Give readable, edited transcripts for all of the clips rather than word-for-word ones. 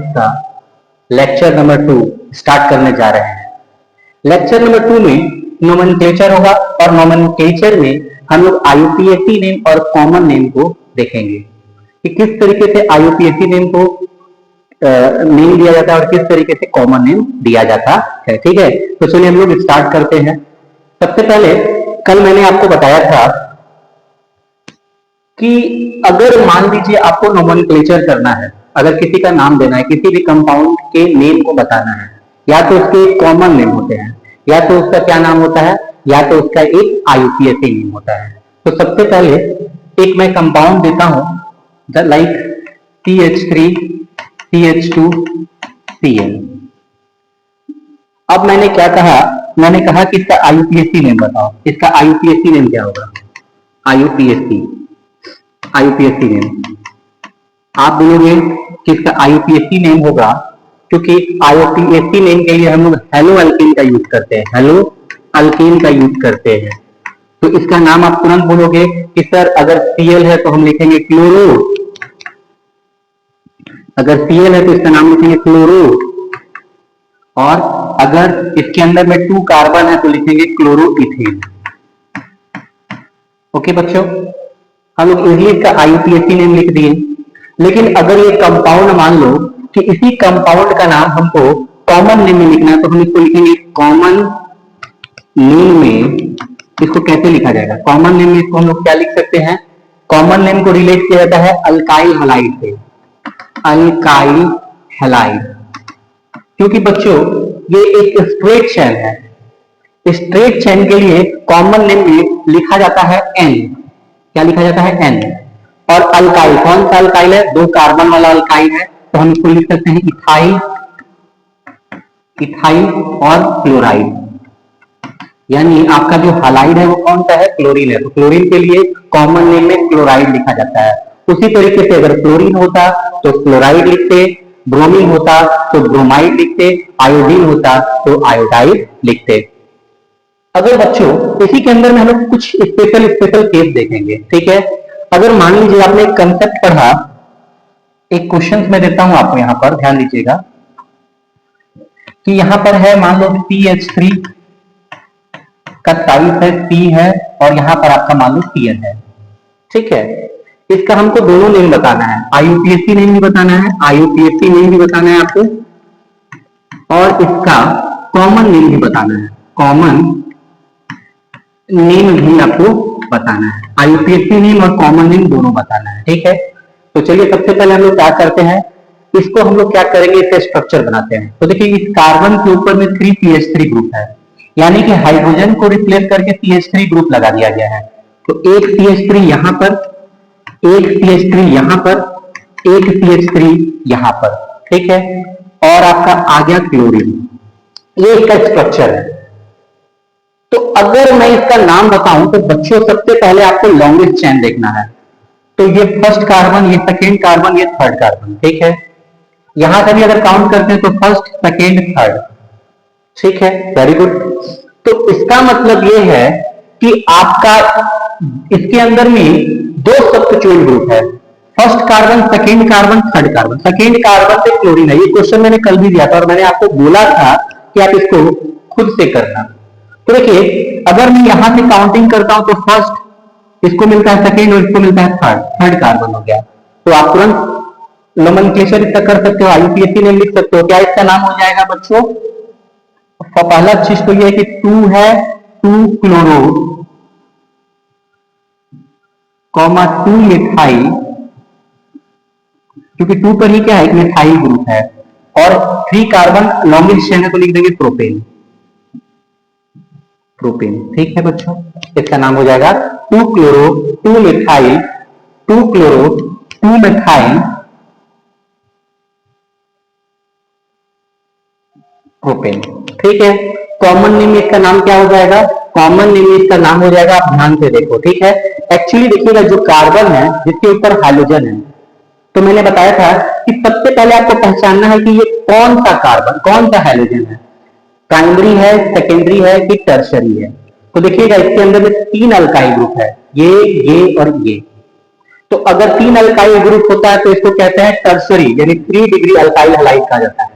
का lecture number 2 start करने जा रहे हैं। लेक्चर नंबर 2 में नोमेनक्लेचर होगा और नोमेनक्लेचर में हम लोग आईयूपीएसी नेम और कॉमन नेम को देखेंगे कि किस तरीके से आईयूपीएसी नेम को नेम दिया जाता है और किस तरीके से कॉमन नेम दिया जाता है। ठीक है, तो चलिए हम लोग स्टार्ट करते हैं। सबसे पहले कल मैंने आपको बताया था कि अगर मान लीजिए आपको नोमेनक्लेचर करना है, अगर किसी का नाम देना है, किसी भी कंपाउंड के नेम को बताना है, या तो उसके कॉमन नेम होते हैं, या तो उसका क्या नाम होता है, या तो उसका एक आईयूपीएसी नेम होता है। तो सबसे पहले एक मैं कंपाउंड देता हूं लाइक CH3 CH2 Cl। अब मैंने क्या कहा, मैंने कहा कि इसका आईयूपीएसी नेम बताओ। इसका आईयूपीएसी नेम क्या होगा? आईयूपीएसी नेम आप बोलोगे कि इसका आईयूपीएसी नेम होगा, क्योंकि आईयूपीएसी नेम के लिए हम लोग हेलो अल्कीन का यूज करते हैं, हेलो अल्कीन का यूज करते हैं। तो इसका नाम आप तुरंत बोलोगे कि सर अगर Cl है तो हम लिखेंगे क्लोरो, अगर Cl है तो इसका नाम लिखेंगे क्लोरो, और अगर इसके अंदर में 2 कार्बन है तो लिखेंगे क्लोरोइथेन। ओके बच्चों, हम लोग इजीली इसका आईयूपीएसी नेम लिख दिए। लेकिन अगर ये कंपाउंड मान लो कि इसी कंपाउंड का नाम हमको कॉमन नेम में लिखना है, तो हम इसको लिखेंगे कॉमन नेम में। इसको कैसे लिखा जाएगा? कॉमन नेम में इसको हम लोग क्या लिख सकते हैं? कॉमन नेम को रिलेट किया जाता है अल्काइल हैलाइड से, अल्काइल हैलाइड, क्योंकि बच्चों ये एक स्ट्रेट चेन है। स्ट्रेट चेन के लिए कॉमन नेम में लिखा जाता है N। क्या लिखा जाता है? N। और अल्काइल, कौन सा अल्काइल है? 2 कार्बन वाला अल्काइल है, तो हम इसको लिख सकते हैं इथाइल, इथाइल और क्लोराइड। यानी आपका जो हैलाइड है वो कौन सा है? क्लोरीन है। तो क्लोरीन के लिए कॉमन नेम में क्लोराइड लिखा जाता है। उसी तरीके से अगर क्लोरीन होता तो क्लोराइड लिखते, ब्रोमीन होता तो ब्रोमाइड लिखते, आयोडीन होता तो आयोडाइड लिखते। अगर बच्चों इसी के अंदर में हम लोग कुछ स्पेशल केस देखेंगे। ठीक है, अगर मान लीजिए आपने एक कंसेप्ट पढ़ा, एक क्वेश्चन मैं देता हूं आपको, यहां पर ध्यान दीजिएगा कि यहां पर है मान लो CH3 का टाइप है C है, और यहां पर आपका मान लो Cl है। ठीक है, इसका हमको दोनों नेम बताना है, आईयूपीएसी नेम भी बताना है, आईयूपीएसी नेम भी बताना है आपको, और इसका कॉमन नेम भी बताना है, कॉमन नेम भी आपको बताना है। आईयूपीएसी नेम और कॉमन नेम दोनों बताना है। ठीक है, तो चलिए सबसे पहले हम लोग क्या करते हैं, इसको हम लोग क्या करेंगे, इसका स्ट्रक्चर बनाते हैं। तो देखिए इस कार्बन के ऊपर में 3CH3 ग्रुप है, यानी कि हाइड्रोजन को रिप्लेस करके CH3 ग्रुप लगा दिया गया है। तो एक CH3 यहां पर, एक CH3 यहां पर, एक CH3 यहां पर। ठीक है, और आपका आ गया क्लोरीन। ये इसका स्ट्रक्चर है। तो अगर मैं इसका नाम बताऊं तो बच्चों सबसे पहले आपको लॉन्गेस्ट चेन देखना है। तो ये फर्स्ट कार्बन, ये सेकेंड कार्बन, ये थर्ड कार्बन। ठीक है, यहां से भी अगर काउंट करते हैं तो फर्स्ट, सेकेंड, थर्ड। ठीक है, वेरी गुड। तो इसका मतलब ये है कि आपका इसके अंदर में 2 सब्स्टिट्यूएंट ग्रुप है, first carbon, second carbon, third carbon. Second carbon से क्लोरीन है। ये क्वेश्चन मैंने कल भी दिया था और मैंने आपको बोला था कि आप इसको खुद से करना। तो देखिए अगर मैं यहां से काउंटिंग करता हूं तो फर्स्ट इसको मिलता है, सेकेंड और इसको मिलता है थर्ड कार्बन हो गया। तो आप तुरंत नोमेनक्लेचर इसका कर सकते हो, आईयूपीएसी नेम लिख सकते हो। क्या इसका नाम हो जाएगा बच्चों? पहला चीज तो यह है कि 2 है 2 क्लोरो, 2 मिथाइल, क्योंकि 2 पर ही क्या है, मिथाइल ग्रुप है, और 3 कार्बन लॉन्गेस्ट चेन है तो लिख देंगे प्रोपेन, प्रोपेन। ठीक है बच्चों, इसका नाम हो जाएगा 2 chloro 2 methyl, 2 chloro 2 methyl propane. ठीक है, कॉमन नेम इसका नाम क्या हो जाएगा? कॉमन नेम इसका नाम हो जाएगा, आप ध्यान से देखो। ठीक है, एक्चुअली देखिएगा जो कार्बन है जिसके ऊपर हाइड्रोजन है, तो मैंने बताया था कि सबसे पहले आपको पहचानना है कि ये कौन सा कार्बन, कौन सा हाइड्रोजन है, प्राइमरी है, सेकेंडरी है कि टर्शरी है। तो देखिएगा इसके अंदर में 3 अल्काइल ग्रुप है, ये और ये। तो अगर 3 अल्काइल ग्रुप होता है तो इसको कहते हैं टर्सरी, यानी 3 डिग्री अल्काइल हलाइड कहा जाता है।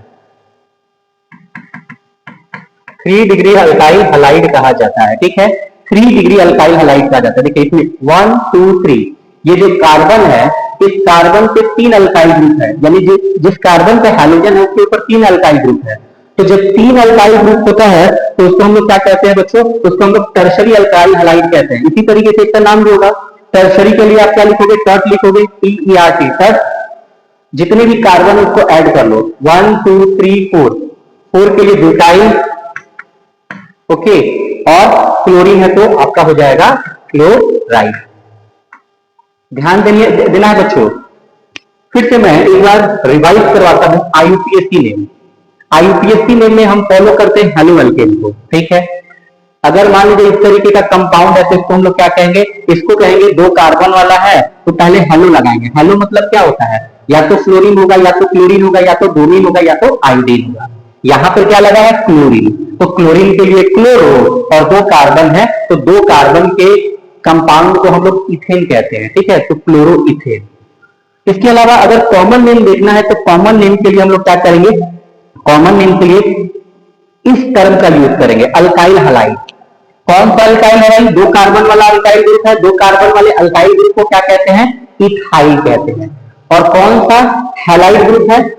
3 डिग्री अल्काइल हलाइड कहा जाता है, ठीक है। 3 डिग्री अल्काइल हलाइड कहा जाता है। देखिए इसमें 1 2 3, ये जो कार्बन है, इस कार्बन पे 3 अल्काइल ग्रुप है, यानी जिस कार्बन पे हैलोजन है उसके ऊपर 3 अल्काइल ग्रुप है। तो जब 3 अल्काइल ग्रुप होता है तो उसको हम लोग क्या कहते हैं बच्चों? उसको हम लोग टर्सरी अल्काइल हलाइड कहते हैं। इसी तरीके से इसका नाम भी होगा। टर्सरी के लिए आप क्या लिखोगे? टर्ट लिखोगे, TERT, टर्ट। जितने भी कार्बन उसको ऐड कर लो, 1 2 3 4, 4 के लिए ब्यूटाइल, ओके, और क्लोरीन है तो आपका हो जाएगा क्लोराइड। ध्यान देना है बच्चों। फिर से मैं एक बार रिवाइज करवाता हूं IUPAC नेम। IUPAC नेम में हम फॉलो करते हैं हेलो अल्केन को, ठीक है। अगर मान लीजिए इस तरीके का कंपाउंड है तो इसको हम लोग क्या कहेंगे? इसको कहेंगे 2 कार्बन वाला है तो पहले हेलो लगाएंगे। हेलो मतलब क्या होता है? या तो फ्लोरीन होगा, या तो क्लोरीन होगा, या तो ब्रोमीन होगा, या तो आयोडीन होगा। यहां पर क्या लगा है? क्लोरीन। तो क्लोरीन के लिए क्लोरो, और 2 कार्बन है तो 2 कार्बन के कंपाउंड को हम लोग इथेन कहते हैं, ठीक है। तो क्लोरो इथेन। इसके अलावा अगर कॉमन नेम देखना है तो कॉमन नेम के लिए हम लोग क्या करेंगे? कॉमन नेम के लिए इस टर्म का यूज करेंगे, अल्काइल हलाइड। कौन सा अल्काइल हलाइड? 2 कार्बन वाला अल्काइल ग्रुप है। 2 कार्बन वाले अल्काइल ग्रुप को क्या कहते हैं? इथाइल कहते हैं। और कौन सा हैलाइड ग्रुप है?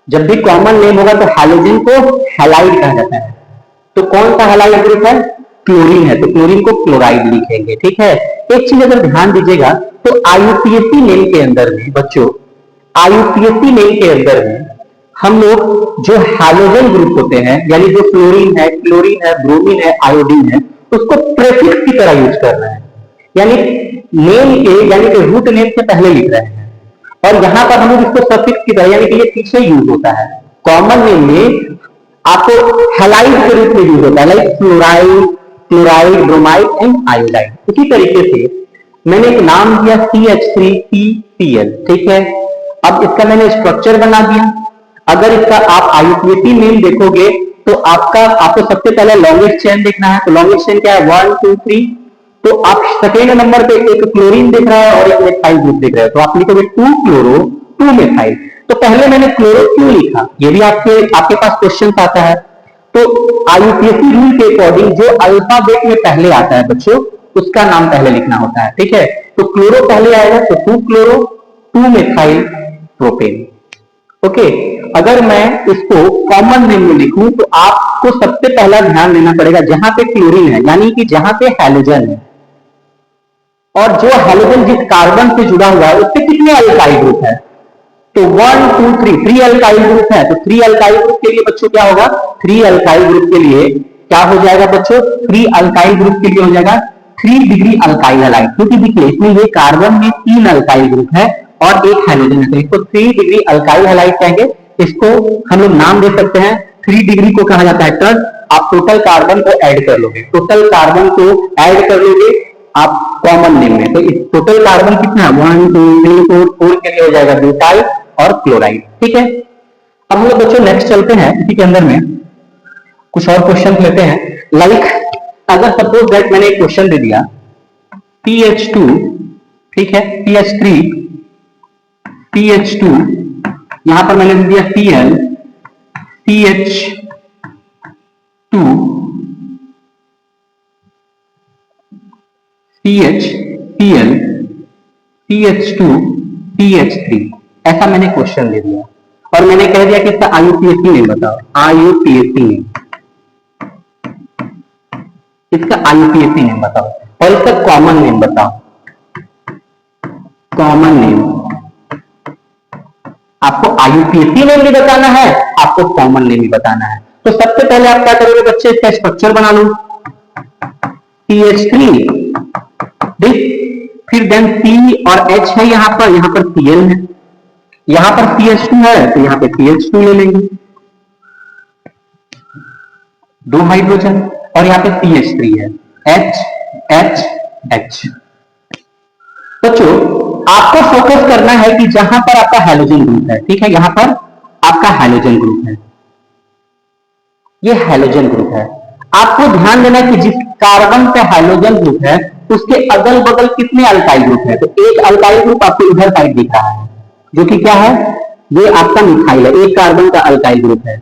जब भी कॉमन नेम होगा तो हैलोजन को हैलाइड कहा जाता है। तो कौन सा हैलाइड ग्रुप है? क्लोरीन है, तो क्लोरीन को क्लोराइड लिखेंगे, ठीक है। एक चीज अगर ध्यान दीजिएगा तो IUPAC नेम के अंदर में बच्चों, IUPAC नेम के अंदर में हम लोग जो हैलोजन ग्रुप होते हैं, यानी जो फ्लोरीन है, क्लोरीन है, ब्रोमीन है, आयोडीन है, उसको प्रेफिक्स की तरह यूज कर रहे हैं, यानी नेम के, यानी कि रूट नेम से पहले लिख रहे हैं। और यहां पर हम लोग इसको सफिक्स की तरह, यानी कि ये पीछे यूज होता है। कॉमन नेम में आपको हैलाइड के रूप में यूज होता है, like fluoride, chloride, bromide and iodide. इसी तरीके से मैंने एक नाम दिया CH3CCl, ठीक है। अब इसका मैंने स्ट्रक्चर बना दिया। अगर इसका आप IUPAC नेम देखोगे तो आपको सबसे पहले लॉन्गेस्ट चेन देखना है। तो लॉन्गेस्ट चेन क्या है? 1 2 3। तो आप सेकेंड नंबर पे एक क्लोरीन दिख रहा है और एक मेथाइल ग्रुप दिख रहा है, तो आप लिखोगे 2 क्लोरो 2 मेथाइल। तो पहले मैंने क्लोरो क्यों लिखा? ये भी आपके पास क्वेश्चन आता है। तो IUPAC रूल के अकॉर्डिंग जो अल्फाबेट में पहले आता है बच्चों, उसका नाम पहले लिखना होता है, ठीक है। तो क्लोरो पहले आएगा तो 2 क्लोरो 2 मेथाइल प्रोपेन, ओके। अगर मैं इसको कॉमन नेम में लिखूं तो आपको सबसे पहला ध्यान देना पड़ेगा जहां पे क्लोरीन है, यानी कि जहां पे हैलोजन है, और जो हैलोजन जिस कार्बन से जुड़ा हुआ है उससे कितने अल्काइल ग्रुप है? तो 1 2 3, 3 अल्काइल ग्रुप है। तो 3 अल्काइल ग्रुप के लिए बच्चों क्या होगा? 3 अल्काइल ग्रुप के लिए क्या हो जाएगा बच्चों? 3 अल्काइल ग्रुप के लिए हो जाएगा 3 डिग्री अल्काइल हलाइड, क्योंकि देखिए इसमें ये कार्बन में 3 अल्काइल ग्रुप है और एक हैलोजन है, तो इसको 3 डिग्री अल्काइल हलाइड कहेंगे। इसको हम लोग नाम दे सकते हैं, 3 डिग्री को कहा जाता है टर्ट। आप टोटल कार्बन को ऐड कर लोगे, टोटल कार्बन को ऐड कर लोगे आप कॉमन नेम में, तो इस टोटल कार्बन कितना है? 1 2 3 4, 4 के लिए हो जाएगा ब्यूटाइल और क्लोराइड, ठीक है। अब हम लोग बच्चों नेक्स्ट चलते हैं, इसी के अंदर में कुछ और क्वेश्चन लेते हैं। लाइक अगर सपोज दैट मैंने एक क्वेश्चन दे दिया PH2, ठीक है, PH3 PH2, यहां पर मैंने दे दिया Cl CH2 CHCl CH2 CH3, ऐसा मैंने क्वेश्चन दे दिया और मैंने कह दिया कि इसका IUPAC नेम बताओ। IUPAC नेम, इसका IUPAC नेम बताओ और इसका कॉमन नेम बताओ। कॉमन नेम आपको IUPAC नेम भी बताना है, आपको कॉमन नेम भी बताना है। तो सबसे पहले आप क्या करोगे बच्चे? इसका स्ट्रक्चर बना लो, CH3, फिर देन C और H है, यहां पर Cl है, यहां पर CH2 है तो यहां पे CH2 ले लेंगे, 2 हाइड्रोजन, और यहां पे CH3 है, H H H। बच्चों आपको फोकस करना है कि जहां पर आपका हैलोजन ग्रुप है, ठीक है, यहां पर आपका हैलोजन ग्रुप है, ये हैलोजन ग्रुप है। आपको ध्यान देना है कि जिस कार्बन पे हैलोजन ग्रुप है उसके अगल बगल कितने अल्काइल ग्रुप है? तो एक अल्काइल ग्रुप आपको इधर साइड दिख रहा है, जो कि क्या है? ये आपका मिथाइल है, एक कार्बन का अल्काइल ग्रुप है,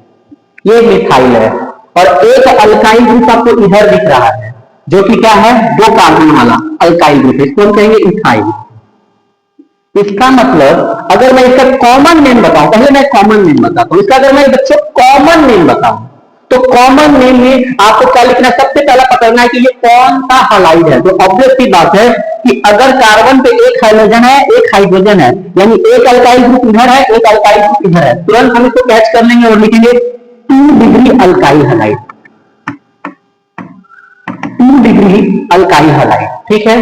ये मिथाइल है। और एक अल्काइल ग्रुप आपको इधर दिख रहा है, जो कि क्या है? दो कार्बन वाला अल्काइल ग्रुप है, इसको हम कहेंगे इथाइल। इसका मतलब अगर मैं इसका कॉमन नेम बताऊं, पहले मैं कॉमन नेम बताता हूं इसका। अगर मैं बच्चों कॉमन नेम बताऊं तो कॉमन नेम में आपको क्या लिखना है? सबसे पहला पकड़ना है कि ये कौन सा हलाइड है। तो ऑब्वियस सी बात है कि अगर कार्बन पे एक हाइड्रोजन है, एक हाइड्रोजन है, यानी एक अल्काइल ग्रुप इधर है, एक अल्काइल ग्रुप इधर है, तुरंत हम इसको कैच कर लेंगे और लिखेंगे 2 degree alkyl halide, 2 degree alkyl halide. ठीक है।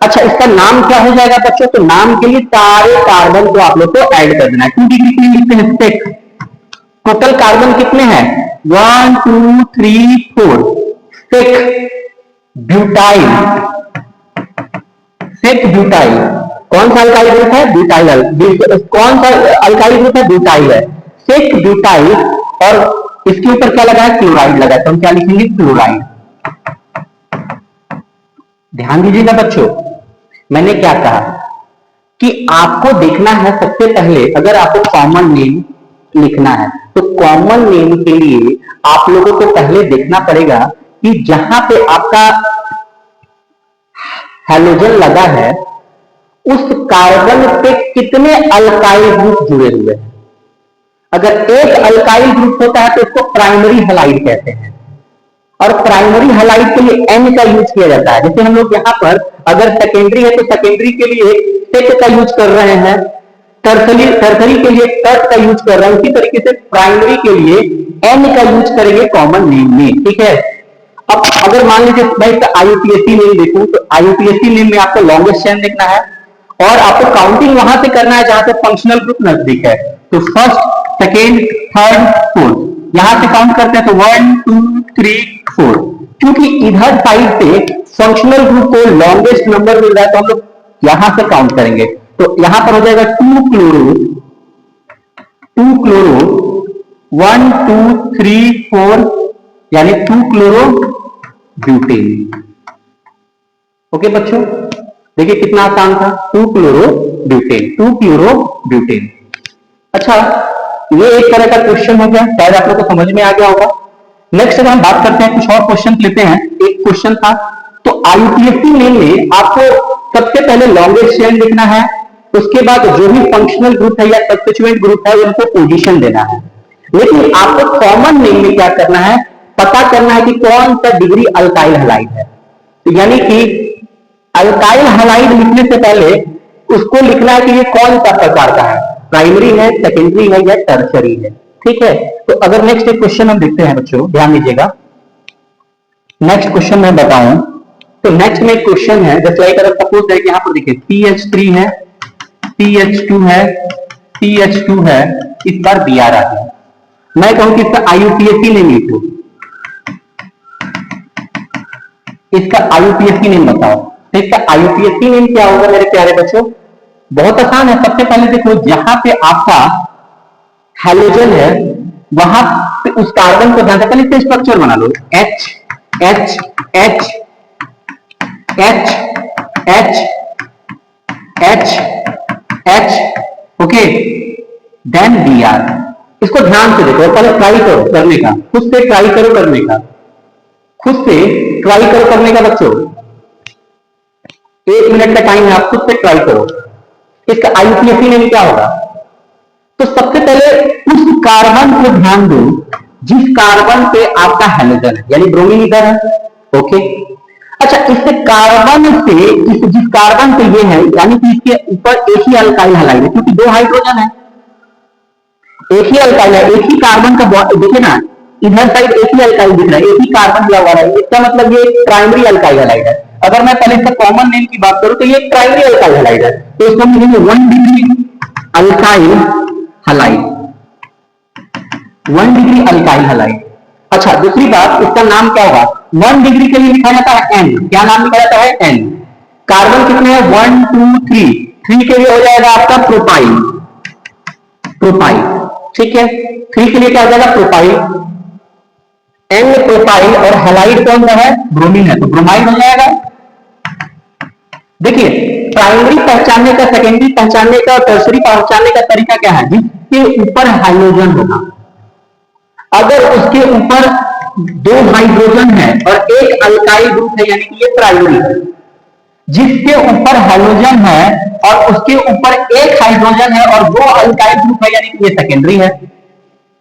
अच्छा, इसका नाम क्या हो जाएगा बच्चों? तो नाम के लिए सारे कार्बन को आप लोग को ऐड कर देना है। 2 डिग्री के लिए लिखते हैं सेक। टोटल कार्बन कितने हैं? 1 2 3 4। सेक ब्यूटाइल, सेक ब्यूटाइल कौन सा अल्काइल ग्रुप है? ब्यूटाइल। कौन सा अल्काइल ग्रुप है? ब्यूटाइल है, सेक ब्यूटाइल। और इसके ऊपर क्या लगा है? क्लोराइड लगा है, तो हम क्या लिखेंगे? क्लोराइड। ध्यान दीजिएगा बच्चों, मैंने क्या कहा कि आपको देखना है सबसे पहले, अगर आपको कॉमन नेम लिखना है तो कॉमन नेम के लिए आप लोगों को पहले देखना पड़ेगा कि जहां पे आपका हैलोजन लगा है उस कार्बन पे कितने अल्काइल ग्रुप जुड़े हुए हैं। अगर एक अल्काइल ग्रुप होता है तो उसको प्राइमरी हैलाइड कहते हैं, और प्राइमरी हैलाइड के लिए एन का यूज किया जाता है। जैसे हम लोग यहां पर अगर सेकेंडरी है तो सेकेंडरी के लिए सेक का यूज कर रहे हैं, टर्सरी के लिए टर्स का यूज कर रहे हैं, उसी तरीके से प्राइमरी के लिए एन का यूज करेंगे कॉमन नेम में। ठीक है। अब अगर मान लीजिए मैं इसका आईयूपीएसी नेम देखूं तो आईयूपीएसी नेम में आपको लॉन्गेस्ट चेन देखना है और आपको काउंटिंग वहां से करना है जहां से फंक्शनल ग्रुप नजदीक है। तो फर्स्ट, सेकेंड, थर्ड, फोर्थ, यहां से काउंट करते हैं तो 1 2 3 4। क्योंकि इधर साइड पे फंक्शनल ग्रुप को लॉन्गेस्ट नंबर मिल रहा है तो हम लोग यहां से काउंट करेंगे। तो यहां पर हो जाएगा 2 क्लोरो 1 2 3 4, यानी 2 क्लोरो ब्यूटेन। ओके बच्चों, देखिए कितना आसान था। 2 क्लोरो ब्यूटेन, 2 क्लोरो ब्यूटेन। अच्छा, ये एक तरह का क्वेश्चन हो गया, शायद आप लोग को समझ में आ गया होगा। नेक्स्ट अगर हम बात करते हैं, कुछ और क्वेश्चन लेते हैं। एक क्वेश्चन था, तो आईयूपीएसी नेम में आपको सबसे पहले लॉन्गेस्ट चेन लिखना है, उसके बाद जो भी फंक्शनल ग्रुप है या सब्स्टिट्यूएंट ग्रुप है उनको पोजीशन देना है। लेकिन आपको कॉमन नेम में क्या करना है? पता करना है कि कौन सा डिग्री अल्काइल हैलाइड है। तो यानी कि अल्काइल हैलाइड लिखने से पहले उसको लिखना है कि ये कौन सा प्रकार का है, प्राइमरी है, सेकेंडरी है या टर्सरी है। ठीक है। तो अगर नेक्स्ट एक क्वेश्चन हम देखते हैं बच्चों, ध्यान दीजिएगा। नेक्स्ट क्वेश्चन मैं बताऊं तो नेक्स्ट में क्वेश्चन है, जैसे लाइक अगर सपोज है कि यहां पर देखिए CH3 है, CH2 है, CH2 है, इस बार Br आ गया। मैं कहूं कि इसका आईयूपीएसी नेम लिखो, इसका आईयूपीएसी नेम बताओ। तो इसका आईयूपीएसी नेम क्या होगा मेरे प्यारे बच्चों? बहुत आसान है। सबसे पहले देखो, जहां पे आपका हैलोजन है वहां पे उस कार्बन को ध्यान से पहले से स्ट्रक्चर बना लो, H H H H H H H, okay, then Br। इसको ध्यान से देखो, पहले ट्राई करो करने का, खुद से ट्राई करो करने का, खुद से ट्राई करो करने का बच्चों। 1 मिनट का टाइम है, आप खुद से ट्राई करो। इसका आईयूपीएसी नेम क्या होगा? तो सबसे पहले उस कार्बन को ध्यान दो जिस कार्बन पे आपका हैलोजन है, यानी ब्रोमीन इधर है। ओके। अच्छा, इस कार्बन से जिस कार्बन पे ये है, यानी कि इसके ऊपर एक ही अल्काइल हैलाइड है, क्योंकि 2 हाइड्रोजन है, एक ही अल्काइल है, एक ही कार्बन का देखिए ना, इधर साइड एक ही अल्काइल दिख रहा है, एक ही कार्बन दिया हुआ है, इसका मतलब ये प्राइमरी अल्काइल हैलाइड है। अगर मैं पहले इसका कॉमन नेम की बात करूं तो ये प्राइमरी अल्काइल हैलाइड है, तो इसको हम लिखेंगे 1 degree alkyl halide, 1 degree alkyl halide. अच्छा, दूसरी बात, इसका नाम क्या होगा? 1 डिग्री के लिए लिखा जाता है N। क्या नाम लिखा जाता है? N। कार्बन कितने हैं? 1 2 3, 3 के लिए हो जाएगा आपका प्रोपाइल, प्रोपाइल। ठीक है, 3 के लिए क्या हो जाएगा? Propyl, N propyl. और हैलाइड कौन सा है? ब्रोमीन है, तो ब्रोमाइड हो जाएगा। देखिए, प्राइमरी पहचानने का, सेकेंडरी पहचानने का और टर्सरी पहचानने का तरीका क्या है? जिसके ऊपर हाइड्रोजन होगा, अगर उसके ऊपर 2 हाइड्रोजन है और एक अल्काइल ग्रुप है, यानी कि ये प्राइमरी है। जिसके ऊपर हाइड्रोजन है और उसके ऊपर एक हाइड्रोजन है और 2 अल्काइल ग्रुप है, यानी कि ये सेकेंडरी है।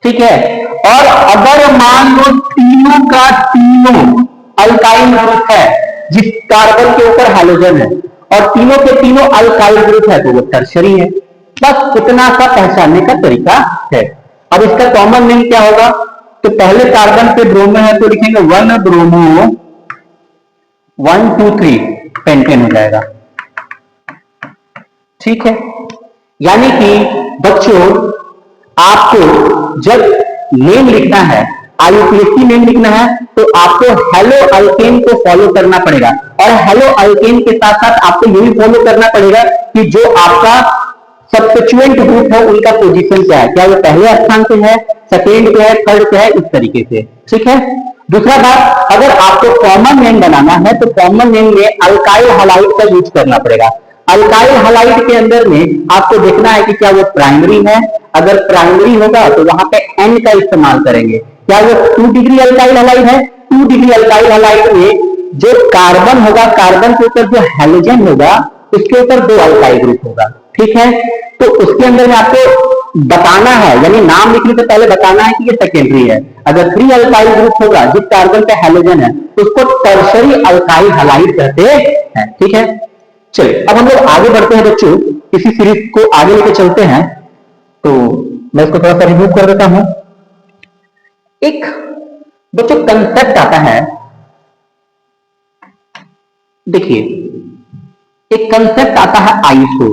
ठीक है। और अगर मान लो तीनों का तीनों अल्काइल ग्रुप है, जिस कार्बन के ऊपर हाइड्रोजन है और तीनों के तीनों अल्काइल ग्रुप है, तो वो टर्शरी है। बस इतना सा पहचानने का तरीका है। अब इसका कॉमन नेम क्या होगा? तो पहले कार्बन पे ब्रोमो है तो लिखेंगे 1 ब्रोमो 1 2 3 पेंटेन हो जाएगा। ठीक है। यानी कि बच्चों, आपको जब नेम लिखना है, आईयूपीएसी नेम लिखना है, तो आपको हेलो अल्केन को फॉलो करना पड़ेगा। और हेलो अल्केन के साथ साथ आपको ये भी फॉलो करना पड़ेगा कि जो आपका सब्स्टिट्यूएंट ग्रुप है उनका पोजीशन क्या है, क्या वो पहले स्थान पे है, सेकेंड पे है, थर्ड पे है, इस तरीके से। ठीक है। दूसरा बात, अगर आपको कॉमन नेम बनाना है तो कॉमन नेम में अल्काइल हैलाइड का यूज करना पड़ेगा। अल्काइल हैलाइड के अंदर में आपको देखना है कि क्या वो प्राइमरी है। अगर प्राइमरी होगा तो वहां पे एन का इस्तेमाल करेंगे। क्या वो 2 डिग्री अल्काइल हैलाइड है? 2 डिग्री अल्काइल हैलाइड में जो कार्बन होगा, कार्बन के ऊपर जो हैलोजन होगा, उसके ऊपर 2 अल्काइल ग्रुप होगा। ठीक है। तो उसके अंदर में आपको बताना है, यानी नाम लिखने से पहले बताना है कि ये सेकेंडरी है। अगर 3 अल्काइल ग्रुप होगा जिस कार्बन पे हैलोजन है, तो उसको टर्शरी अल्काइल हैलाइड कहते हैं। ठीक है। चलिए, अब हम लोग आगे बढ़ते हैं बच्चों, इसी सीरीज को आगे लेके चलते हैं। तो मैं इसको थोड़ा सा रिव्यू कर देता हूं। एक बच्चों कंसेप्ट आता है, देखिए, एक कंसेप्ट आता है आइसो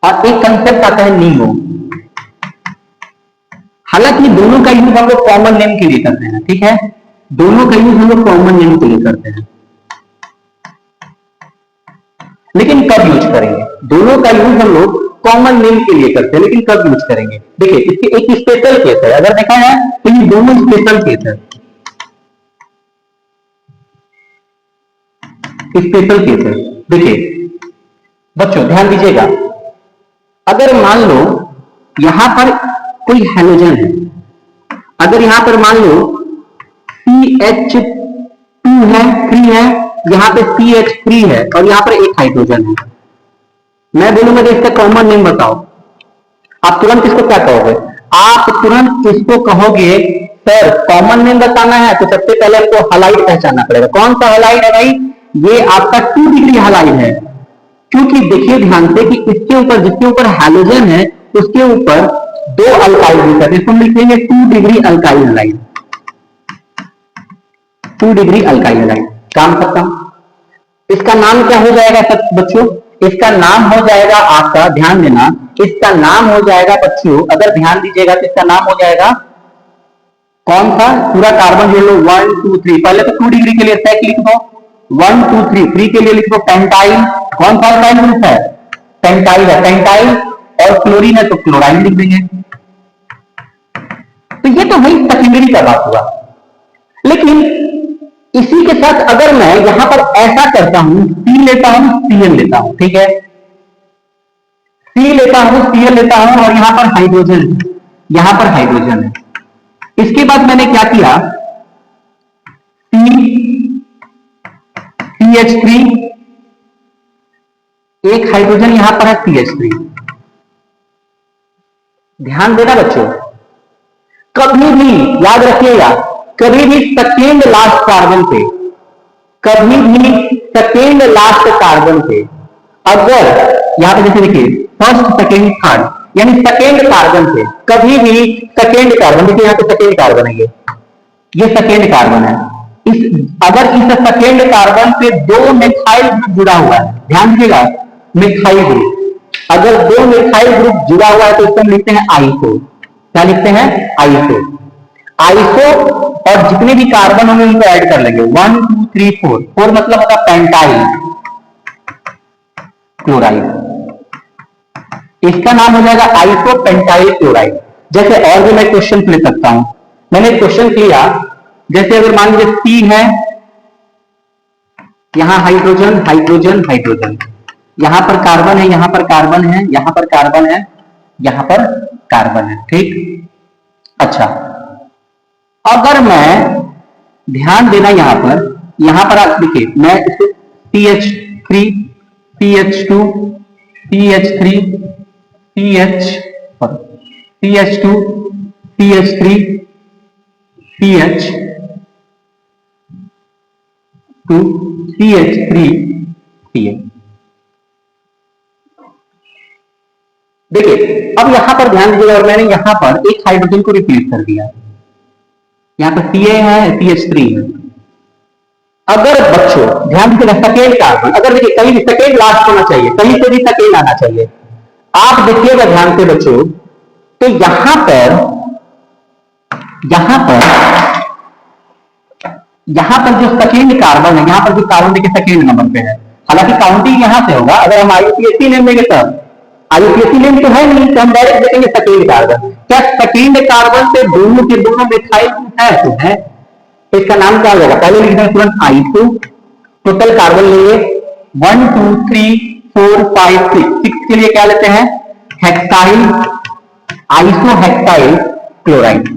और एक कंसेप्ट आता है नीमो। हालांकि दोनों का यूज हम लोग कॉमन नेम के लिए करते हैं। ठीक है। दोनों का यूज हम लोग कॉमन नेम के लिए करते हैं, लेकिन कब यूज करेंगे? दोनों का यूज हम लोग कॉमन नेम के लिए करते हैं, लेकिन कब यूज करेंगे? देखिए, इसके एक स्पेशल केस है। अगर देखा है तो ये दोनों स्पेशल केस है, स्पेशल केस है। देखिए बच्चों, ध्यान दीजिएगा, अगर मान लो यहां पर कोई हैलोजन है, अगर यहां पर मान लो CH2 है, 3 है, यहां पे CH3 है और यहां पर एक हाइड्रोजन है। मैं बोलूंगा कि इसका कॉमन नेम बताओ, आप तुरंत इसको क्या कहोगे? आप तुरंत इसको कहोगे सर कॉमन नेम बताना है तो सबसे पहले आपको हैलाइड पहचानना पड़ेगा। कौन सा हैलाइड है भाई? ये आपका 2 डिग्री हैलाइड है। क्योंकि देखिए ध्यान से कि इसके ऊपर, जिसके ऊपर हैलोजन है, उसके ऊपर 2 अल्काइल ग्रुप है, इसको लिखेंगे 2 degree alkyl halide. 2 degree alkyl halide काम खत्म। इसका नाम क्या हो जाएगा सब बच्चों? इसका नाम हो जाएगा आपका, ध्यान देना, इसका नाम हो जाएगा बच्चों, अगर ध्यान दीजिएगा तो इसका नाम हो जाएगा कौन सा? पूरा कार्बन जोड़ लो 1 2 3। पहले तो 2 डिग्री के लिए सेक लिख दो, 1 2 3। 3 के लिए लिख दो पेंटाइल। कौन सा अल्काइल ग्रुप है? पेंटाइल है। पेंटाइल और क्लोरीन है तो क्लोराइड लिख देंगे। तो ये तो वही सेकेंडरी का बात हुआ। लेकिन इसी के साथ अगर मैं यहां पर ऐसा करता हूं, सी लेता हूं, Cl लेता हूं, ठीक है, सी लेता हूं, Cl लेता हूं और यहां पर हाइड्रोजन, यहां पर हाइड्रोजन है। इसके बाद मैंने क्या किया, CH3, एक हाइड्रोजन यहां पर है CH3। ध्यान देना बच्चों, कभी भी याद रखिएगा, कभी भी सेकेंड लास्ट कार्बन पे, कभी भी सेकेंड लास्ट कार्बन पे, अगर यहां पे जैसे देखिए फर्स्ट सेकेंड थर्ड, यानी सेकेंड कार्बन पे कभी भी सेकेंड कार्बन, देखिए यहां पे सेकेंड कार्बन है, ये सेकेंड कार्बन है। अगर इस सेकेंड कार्बन पे 2 मिथाइल ग्रुप जुड़ा हुआ है, ध्यान दीजिएगा, मिथाइल ग्रुप, अगर 2 मिथाइल ग्रुप जुड़ा हुआ है तो इसको हम लिखते हैं आइसो। क्या लिखते हैं? आइसो। आइसो और जितने भी कार्बन होंगे उनको ऐड कर लेंगे, 1 2 3 4। 4 मतलब होगा पेंटाइल क्लोराइड, इसका नाम हो जाएगा आइसो पेंटाइल क्लोराइड। जैसे और भी मैं क्वेश्चन ले सकता हूं, मैंने क्वेश्चन किया, जैसे अगर मान लीजिए C है यहां हाइड्रोजन हाइड्रोजन हाइड्रोजन, यहां पर कार्बन है, यहां पर कार्बन है, यहां पर कार्बन है, यहां पर कार्बन है। ठीक, अच्छा, अगर मैं ध्यान देना यहां पर आप देखिए, मैं इसे CH3 CH2 CH3 CH CH2 CH3 CH2 CH3 CH। देखिए अब यहां पर ध्यान दीजिएगा, और मैंने यहां पर एक हाइड्रोजन को रिप्लेस कर दिया, यहां पर Ca है, CH3 है। अगर बच्चों ध्यान दीजिएगा, सेकेंड कार्बन, अगर देखिए कहीं भी सेकेंड लास्ट होना चाहिए, कहीं से भी सेकेंड आना चाहिए। आप देखिएगा ध्यान से बच्चों, तो यहां पर जो सेकेंड कार्बन है, यहां पर जो कार्बन देखिए सेकेंड नंबर पे है, हालांकि काउंटिंग यहां से होगा, अगर हम IUPAC नेम देंगे तब, IUPAC नेम तो है नहीं, तो हम डायरेक्ट देखेंगे सेकेंड कार्बन। क्या सेकेंड कार्बन पे दोनों के दोनों मिथाइल है? तो है, तो इसका नाम क्या हो जाएगा? पहले लिख दें तुरंत आइसो, टोटल कार्बन लेंगे 1 2 3 4 5 6 के लिए क्या लेते हैं? Hexyl, iso hexyl chloride.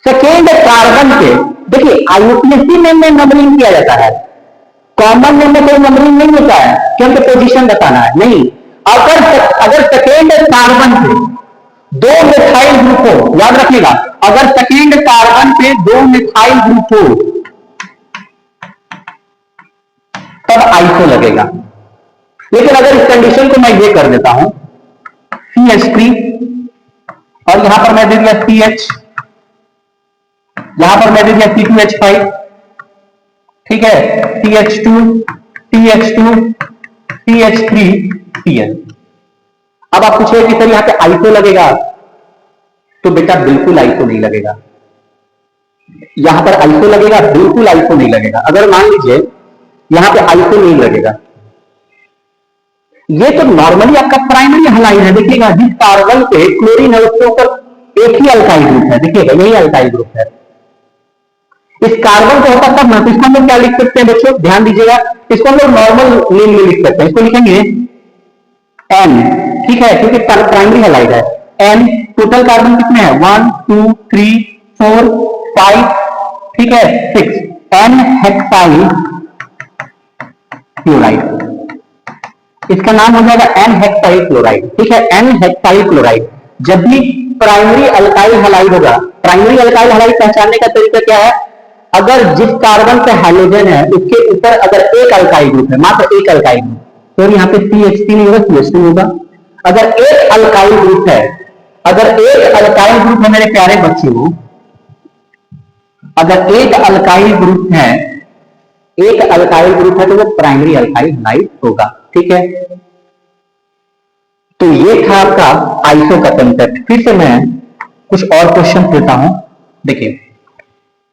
Second carbon पे देखिए IUPAC नेम में नंबरिंग किया जाता है, कॉमन नेम में कोई नंबरिंग नहीं होता है, क्योंकि पोजीशन बताना है नहीं। अगर सेकेंड कार्बन पे दो मिथाइल ग्रुप हो, याद रखिएगा, अगर सेकेंड कार्बन पे दो मिथाइल ग्रुप हो तब आइसो लगेगा। लेकिन अगर इस कंडीशन को मैं ये कर देता हूं CH3 और यहां पर मैं दे दिया CH, यहां पर मैं दे दिया C2H5, ठीक है, CH2 CH2 CH3 Cl। अब आप पूछिए कि सर यहां पे आइसो लगेगा, तो बेटा बिल्कुल आइसो नहीं लगेगा। यहां पर आइसो लगेगा? बिल्कुल आइसो नहीं लगेगा। अगर मान लीजिए यहां पे आइसो नहीं लगेगा, ये तो नॉर्मली आपका प्राइमरी हलाइड है। देखिएगा जिस कार्बन पे क्लोरीन है उसके ऊपर एक ही अल्काइल ग्रुप है, देखिएगा यही अल्काइल ग्रुप है। इस कार्बन को होता तब ना, तो इसको हम लोग क्या लिख सकते हैं बच्चों? ध्यान दीजिएगा, इसको हम लोग नॉर्मल नेम में लिख सकते हैं, इसको लिखेंगे N, ठीक है, क्योंकि प्राइमरी हलाइड है। N, टोटल कार्बन कितने हैं? 1 2 3 4 5, ठीक है, 6, N हेक्साइल क्लोराइड। इसका नाम हो जाएगा N हेक्साइल क्लोराइड, ठीक है, N हेक्साइल क्लोराइड। जब भी प्राइमरी अल्काइल हलाइड होगा, प्राइमरी अल्काइल हलाइड पहचानने का तरीका क्या है? अगर जिस कार्बन पे हाइड्रोजन है उसके ऊपर अगर एक अल्काइल ग्रुप है, मात्र एक अल्काइल ग्रुप, तो यहाँ पे CH3 नहीं होगा, CH2 होगा। अगर एक अल्काइल ग्रुप है, अगर एक अल्काइल ग्रुप है मेरे प्यारे बच्चों, अगर एक अल्काइल ग्रुप है, एक अल्काइल ग्रुप है तो वो प्राइमरी अल्काइल हलाइड होगा, ठीक है। तो ये था आपका आइसो का कंसेप्ट। फिर से मैं कुछ और क्वेश्चन देता हूं, देखिए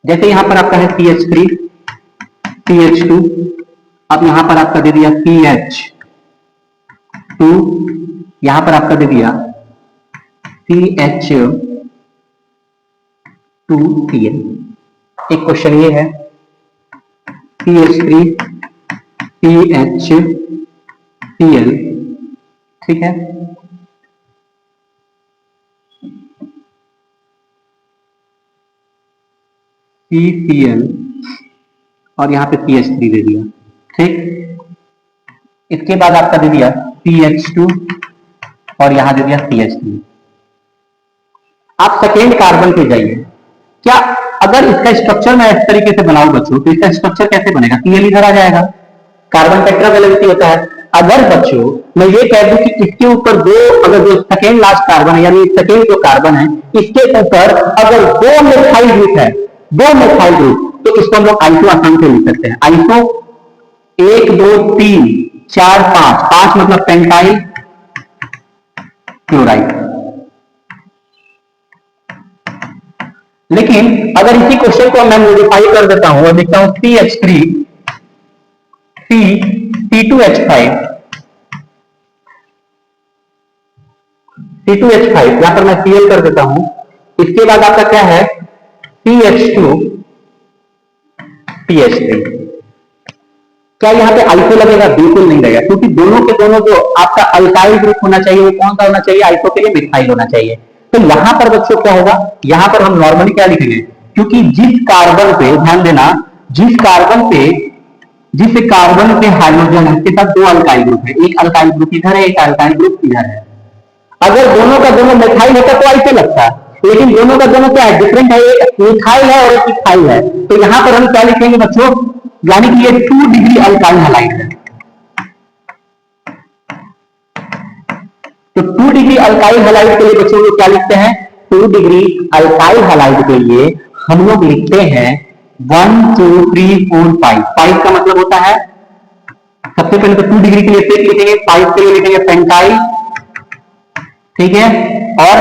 जैसे यहां पर आपका है CH3 CH2, अब यहां पर आपका दे दिया CH2, यहां पर आपका दे दिया CH2Cl। एक क्वेश्चन ये है CH3 CHCl, ठीक है, CCl और यहां पे CH3 दे दिया, ठीक। इसके बाद आपका दे दिया CH2 और यहां दे दिया CH3। आप सेकेंड कार्बन पे जाइए, क्या अगर इसका स्ट्रक्चर मैं इस तरीके से बनाऊं बच्चों, तो इसका स्ट्रक्चर कैसे बनेगा? Cl इधर आ जाएगा, कार्बन टेट्रावैलेंसी होता है। अगर बच्चों मैं ये कह दूं कि इसके ऊपर दो, अगर जो सेकेंड लास्ट कार्बन है यानी सेकेंड जो कार्बन है इसके ऊपर अगर दो मिथाइल ग्रुप है, दो मिथाइल ग्रुप, तो इसको हम लोग आइसो आसान से लिख सकते हैं। आइसो 1 2 3 4 5, 5 मतलब पेंटाइल क्लोराइड। लेकिन अगर इसी क्वेश्चन को मैं मॉडिफाई कर देता हूं और लिखता हूं CH3 C2H5 C2H5, यहां पर मैं Cl कर देता हूं। इसके बाद आपका क्या है CH2 CH3। क्या यहाँ पे आइसो लगेगा? बिल्कुल नहीं लगेगा, क्योंकि दोनों के दोनों जो आपका अल्काइल ग्रुप होना चाहिए वो कौन सा होना चाहिए? आइसो के लिए मिथाइल होना चाहिए। तो यहां पर बच्चों क्या होगा? यहां पर हम नॉर्मली क्या लिखेंगे? क्योंकि जिस कार्बन पे, ध्यान देना, जिस कार्बन पे हाइड्रोजन है उसके साथ दो अल्काइल ग्रुप है, एक अल्काइल ग्रुप इधर है, एक अल्काइल ग्रुप इधर है। अगर दोनों का दोनों मिथाइल होता तो आइसो लगता, लेकिन दोनों का दोनों क्या है? डिफरेंट है, एक मिथाइल है और एक इथाइल है। तो यहां पर हम क्या लिखेंगे बच्चों? यानी कि ये 2 डिग्री अल्काइल हैलाइड है। तो 2 डिग्री अल्काइल हैलाइड के लिए बच्चों को क्या लिखते हैं? 2 डिग्री अल्काइल हैलाइड के लिए हम लोग लिखते हैं 1 2 3 4 5। 5 का मतलब होता है, सबसे पहले तो 2 डिग्री के लिए पेट लिखेंगे, 5 के लिए लिखेंगे पेंटाइल, ठीक है। और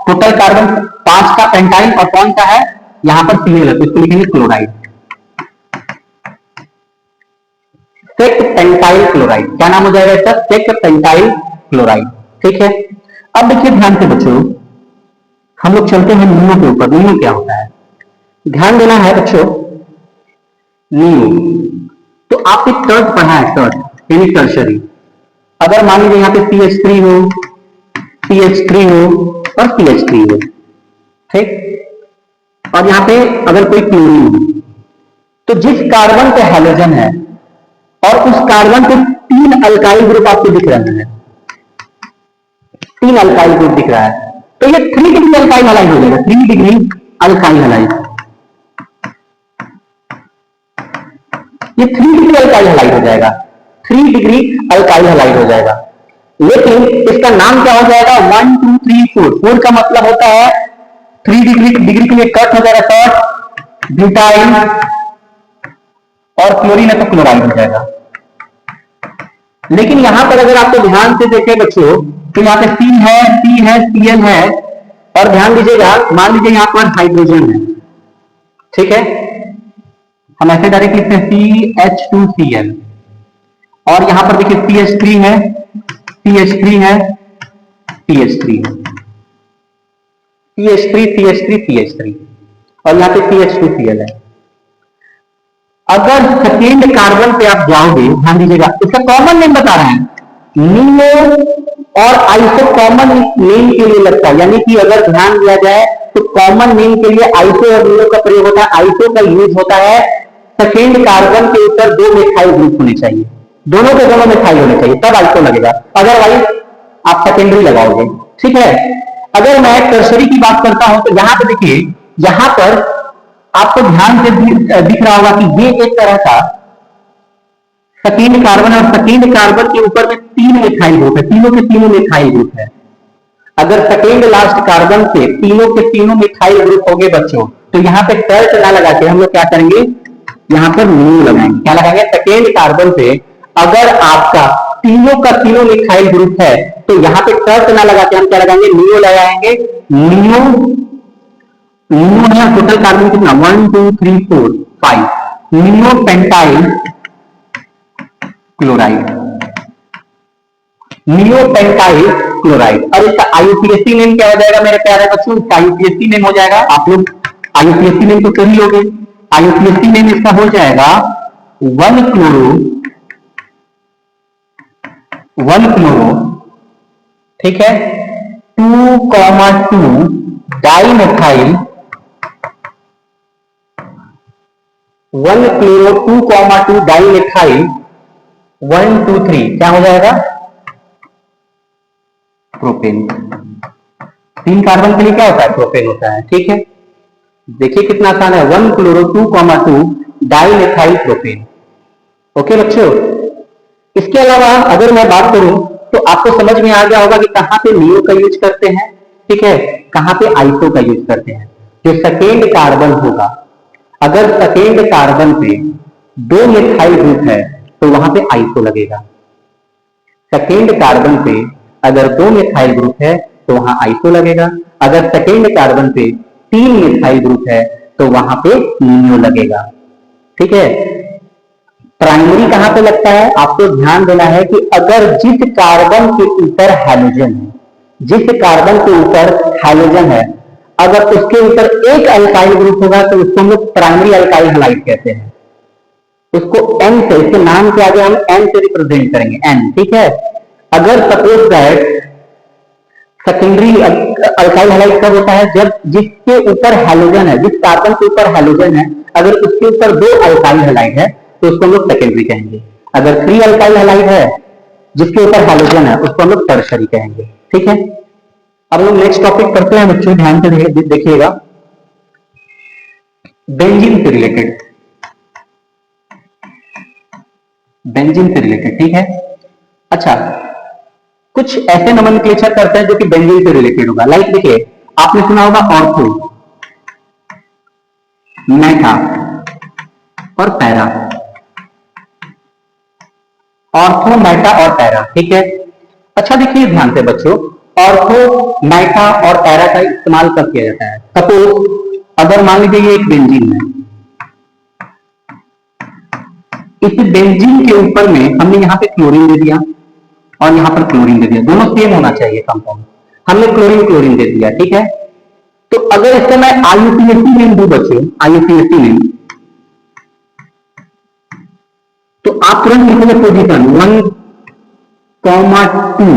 टोटल कार्बन 5 का पेंटाइल, और कौन सा है यहां पर? Cl है, तो इसको लिखेंगे क्लोराइड, सेक पेंटाइल क्लोराइड। क्या नाम हो जाएगा इसका? सेक पेंटाइल क्लोराइड, ठीक है। अब देखिए ध्यान से बच्चों, हम लोग चलते हैं नियो के ऊपर। नियो क्या होता है? ध्यान देना है बच्चों, नियो तो आपने टर्ट पढ़ा है, टर्ट यानी टर्शरी। अगर मान लीजिए यहाँ पे CH3 हो, CH3 हो और CH3 हो, ठीक, और यहां पे अगर कोई क्लोरीन हो, तो जिस कार्बन पे हैलोजन है और उस कार्बन पे 3 अल्काइल ग्रुप आपको दिख रहे हैं, 3 अल्काइल ग्रुप दिख रहा है, तो ये 3 डिग्री अल्काइल हैलाइड हो जाएगा। 3 डिग्री अल्काइल हैलाइड, ये 3 डिग्री अल्काइल हैलाइड हो जाएगा, 3 डिग्री अल्काइल हैलाइड हो जाएगा। लेकिन इसका नाम क्या हो जाएगा? 1 2 3 4। 4 का मतलब होता है 3 डिग्री के लिए कट हो जाएगा, कट ब्यूटाइल, और क्लोरीन है तो क्लोराइड हो जाएगा। लेकिन यहां पर अगर आपको ध्यान से देखें बच्चों, तो यहाँ पे C है, C है, Cl है, और ध्यान दीजिएगा, मान लीजिए यहां पर हाइड्रोजन है, ठीक है, हम ऐसे डायरेक्ट लिखते हैं CH2Cl, और यहां पर देखिए CH3 है, CH3 है, CH3 है, CH3 CH3 CH3, और यहां पे CH2Cl है। अगर सेकेंड कार्बन पे आप जाओगे, ध्यान दीजिएगा, इसका कॉमन नेम बता रहे हैं, नियो और आइसो कॉमन नेम के लिए लगता है। यानी कि अगर ध्यान दिया जाए तो कॉमन नेम के लिए आइसो और नियो का प्रयोग होता है। आइसो का यूज होता है सेकेंड कार्बन के ऊपर 2 मिथाइल ग्रुप होने चाहिए, दोनों के दोनों मिथाइल होने चाहिए, तब आइसो लगेगा, अदरवाइज आप सेकेंडरी लगाओगे, ठीक है। अगर मैं टर्शरी की बात करता हूं तो यहां पर देखिए, यहां पर आपको ध्यान से दिख रहा होगा कि ये एक तरह का सेकेंड कार्बन, और सेकेंड कार्बन के ऊपर में 3 मिथाइल ग्रुप है, तीनों के तीनों मिथाइल ग्रुप है। अगर सेकेंड लास्ट कार्बन से तीनों के तीनों मिथाइल ग्रुप हो गए बच्चों, तो यहां पे टर्च ना लगा के हम लोग क्या करेंगे? यहां पर न्यू लगाएंगे। क्या लगाएंगे? सेकेंड कार्बन से अगर आपका तीनों का तीनों मिथाइल ग्रुप है, तो यहां पे टर्च ना लगा के हम क्या लगाएंगे? नियो लगाएंगे। नियो, नियो है टोटल कार्बन कितना? 1 2 3 4 5, neo pentyl chloride, neo pentyl chloride. और इसका आईयूपीएसी नेम क्या हो जाएगा मेरे प्यारे बच्चों? इसका आईयूपीएसी नेम हो जाएगा, आप लोग आईयूपीएसी नेम तो कर ही लोगे, आईयूपीएसी नेम इसका हो जाएगा 1 क्लोरो, ठीक है, 2,2 डाइमेथाइल, 1 क्लोरो 2,2 डाइमेथाइल 1 2 3, क्या हो जाएगा? प्रोपेन। 3 कार्बन के लिए क्या होता है? प्रोपेन होता है, ठीक है। देखिए कितना आसान है, 1 क्लोरो 2,2 डाइमेथाइल प्रोपेन। ओके बच्चों, इसके अलावा अगर मैं बात करूं तो आपको समझ में आ गया होगा कि कहां पे नियो का यूज करते हैं, ठीक है, कहां पे आइसो का यूज करते हैं। जो सेकेंड कार्बन होगा, अगर सेकेंड कार्बन पे 2 मिथाइल ग्रुप है तो वहां पे आइसो लगेगा। सेकेंड कार्बन पे अगर 2 मिथाइल ग्रुप है तो वहां आइसो लगेगा। अगर सेकेंड कार्बन पे 3 मिथाइल ग्रुप है तो वहां पे नियो लगेगा, ठीक है। प्राइमरी कहां पे लगता है? आपको ध्यान देना है कि अगर जिस कार्बन के ऊपर हैलोजन है, जिस कार्बन के ऊपर हैलोजन है, अगर उसके ऊपर एक अल्काइल ग्रुप होगा तो उसको हम लोग प्राइमरी अल्काइल हैलाइड कहते हैं। उसको एन से, इसके नाम के आगे हम एन से रिप्रेजेंट करेंगे, एन, ठीक है। अगर suppose that secondary alkyl halide कब होता है, जब जिसके ऊपर हैलोजन है, जिस कार्बन के ऊपर हैलोजन है, अगर उसके ऊपर दो अल्काइल हैलाइड है तो उसको हम लोग सेकेंडरी कहेंगे। अगर 3 अल्काइल हैलाइड है जिसके ऊपर हैलोजन है उसको हम लोग टर्शरी कहेंगे, ठीक है। अब लोग नेक्स्ट टॉपिक करते हैं बच्चों, ध्यान से देखिएगा, बेंजीन से रिलेटेड, बेंजीन से रिलेटेड, ठीक है। अच्छा, कुछ ऐसे नोमेनक्लेचर करते हैं जो कि बेंजीन से रिलेटेड होगा। लाइक देखिए, आपने सुना होगा ऑर्थो, मेटा और पैरा, ऑर्थो, मेटा और पैरा, ठीक है। अच्छा देखिए ध्यान से बच्चों, ऑर्थो, मेटा और पैरा का इस्तेमाल कब किया जाता है। सपोज अगर मान लीजिए ये एक बेंजीन है, इस बेंजीन के ऊपर में हमने यहां पे क्लोरीन दे दिया और यहां पर क्लोरीन दे दिया, दोनों सेम होना चाहिए कंपाउंड, हमने क्लोरीन क्लोरीन दे दिया, ठीक है। तो अगर इसका मैं आईयूपीएसी नेम दूं बच्चों, आईयूपीएसी नेम, तो आप तुरंत लिखोगे पोजीशन 1,2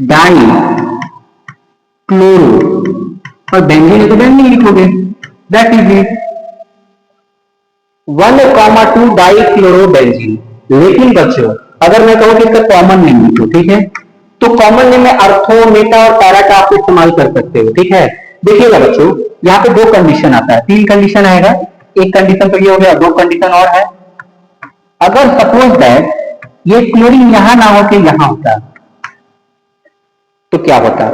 डाई क्लोरो, और बेंजीन है तो बेंजीन लिखोगे, that is it, 1,2 die chloro benzene. लेकिन बच्चों अगर मैं कहूं कि इसका कॉमन नेम लिखो, ठीक है, तो कॉमन नेम में अर्थो, मेटा और पैरा का आप इस्तेमाल कर सकते हो, ठीक है। देखिएगा बच्चों, यहाँ पे 2 कंडीशन आता है, 3 कंडीशन आएगा, एक कंडीशन तो ये हो गया, 2 कंडीशन और है। अगर सपोज दैट ये क्लोरीन यहां ना होके यहां होता तो क्या होता,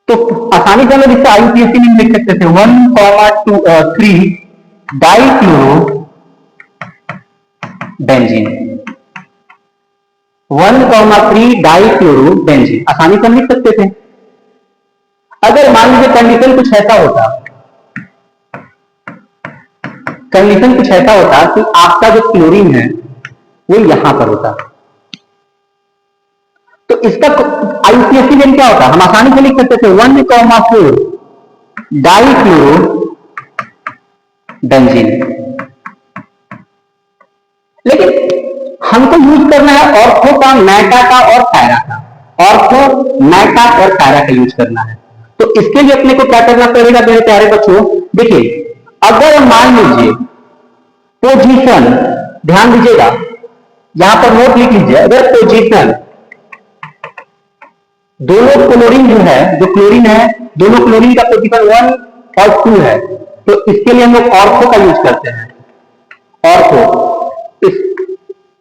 तो आसानी से हम लोग इसका आईयूपीएसी नेम लिख सकते थे, 1,3 die chloro benzene, 1,3 die chloro benzene, आसानी से हम लिख सकते थे। अगर मान लीजिए कंडीशन कुछ ऐसा होता, कंडीशन कुछ ऐसा होता कि आपका जो क्लोरीन है वो यहां पर होता, तो इसका आईयूपीएसी नेम क्या होता, हम आसानी से लिख सकते थे 1,4 डाई क्लोरो बेंजीन। लेकिन हमको यूज करना है ऑर्थो का, मेटा का और पैरा का, ऑर्थो, मेटा और पैरा का यूज करना है। तो इसके लिए अपने को क्या करना पड़ेगा मेरे प्यारे बच्चों, देखिए अगर मान लीजिए पोजीशन, ध्यान दीजिएगा यहां पर नोट लिख लीजिए, अगर पोजीशन दोनों क्लोरीन जो है, जो क्लोरीन है, दोनों क्लोरीन का पोजीशन 1 और 2 है, तो इसके लिए हम लोग ऑर्थो का यूज करते हैं, ऑर्थो,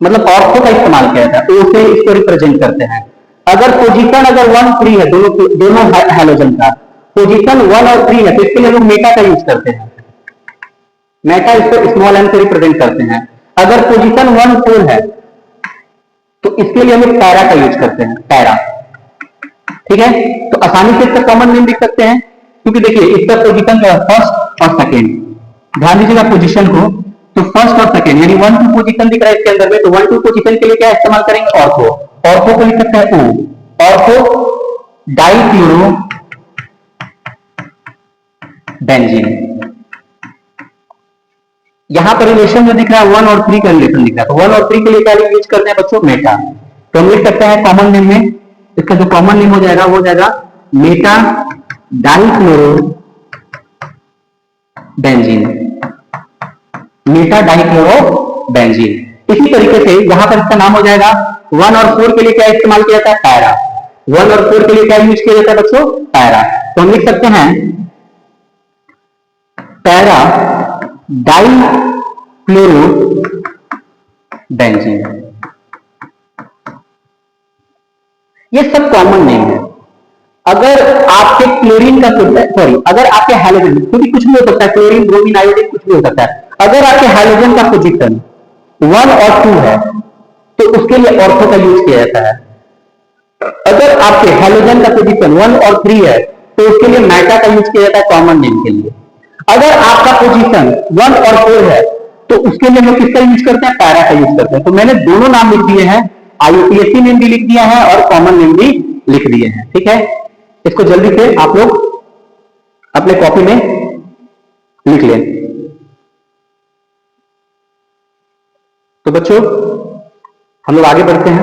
मतलब ऑर्थो का इस्तेमाल किया जाता है, ओ से इसको रिप्रेजेंट करते हैं। अगर पोजीशन अगर 1, 3 है, दोनों हैलोजन का पोजीशन 1 और 3 है, तो इसके लिए हम लोग मेटा का यूज करते हैं, मेटा इसको स्मॉल एम से रिप्रेजेंट करते हैं। अगर पोजीशन 1, 4 है तो इसके लिए हम लोग पैरा का यूज करते हैं, पैरा, ठीक है। तो आसानी से इसका कॉमन नेम लिख सकते हैं, क्योंकि देखिए इसका पोजीशन जो है फर्स्ट और सेकेंड, ध्यान दीजिएगा पोजीशन को, तो फर्स्ट और सेकेंड यानी 1, 2 पोजीशन दिख रहा है इसके अंदर में, तो 1, 2 पोजीशन के लिए क्या इस्तेमाल करेंगे, ऑर्थो, ऑर्थो को लिख सकते हैं ओ, ऑर्थो डाई क्लोरो बेंजीन। यहां पर रिलेशन जो दिख रहा है 1 और 3 का रिलेशन दिख रहा है, तो 1 और 3 के लिए क्या यूज करते हैं बच्चों, मेटा, तो हम लिख सकते हैं कॉमन नेम में, इसका जो कॉमन नेम हो जाएगा वो हो जाएगा Meta die chloro benzene, Meta die chloro benzene. इसी तरीके से यहां पर इसका नाम हो जाएगा 1 और 4 के लिए क्या इस्तेमाल किया जाता है, पैरा, 1 और 4 के लिए क्या यूज किया जाता है बच्चों, पैरा, तो हम लिख सकते हैं पैरा डाई क्लोरो बेंजीन। ये सब कॉमन नेम है। अगर आपके क्लोरीन का, सॉरी, अगर आपके हैलोजन, क्योंकि कुछ भी हो सकता है, क्लोरीन, ब्रोमीन, आयोडीन कुछ भी हो सकता है, अगर आपके हैलोजन का पोजीशन 1 और 2 है तो उसके लिए ऑर्थो का यूज किया जाता है। अगर आपके हैलोजन का पोजीशन 1 और 3 है तो उसके लिए मेटा का यूज किया जाता है कॉमन नेम के लिए। अगर आपका पोजीशन 1 और 4 है तो उसके लिए हम किसका यूज करते हैं, पैरा का यूज करते हैं। तो मैंने दोनों नाम लिख दिए हैं, आईयूपीएसी नेम भी लिख दिया है और कॉमन नेम भी लिख दिए हैं, ठीक है। इसको जल्दी से आप लोग अपने कॉपी में लिख लें। तो बच्चों हम लोग आगे बढ़ते हैं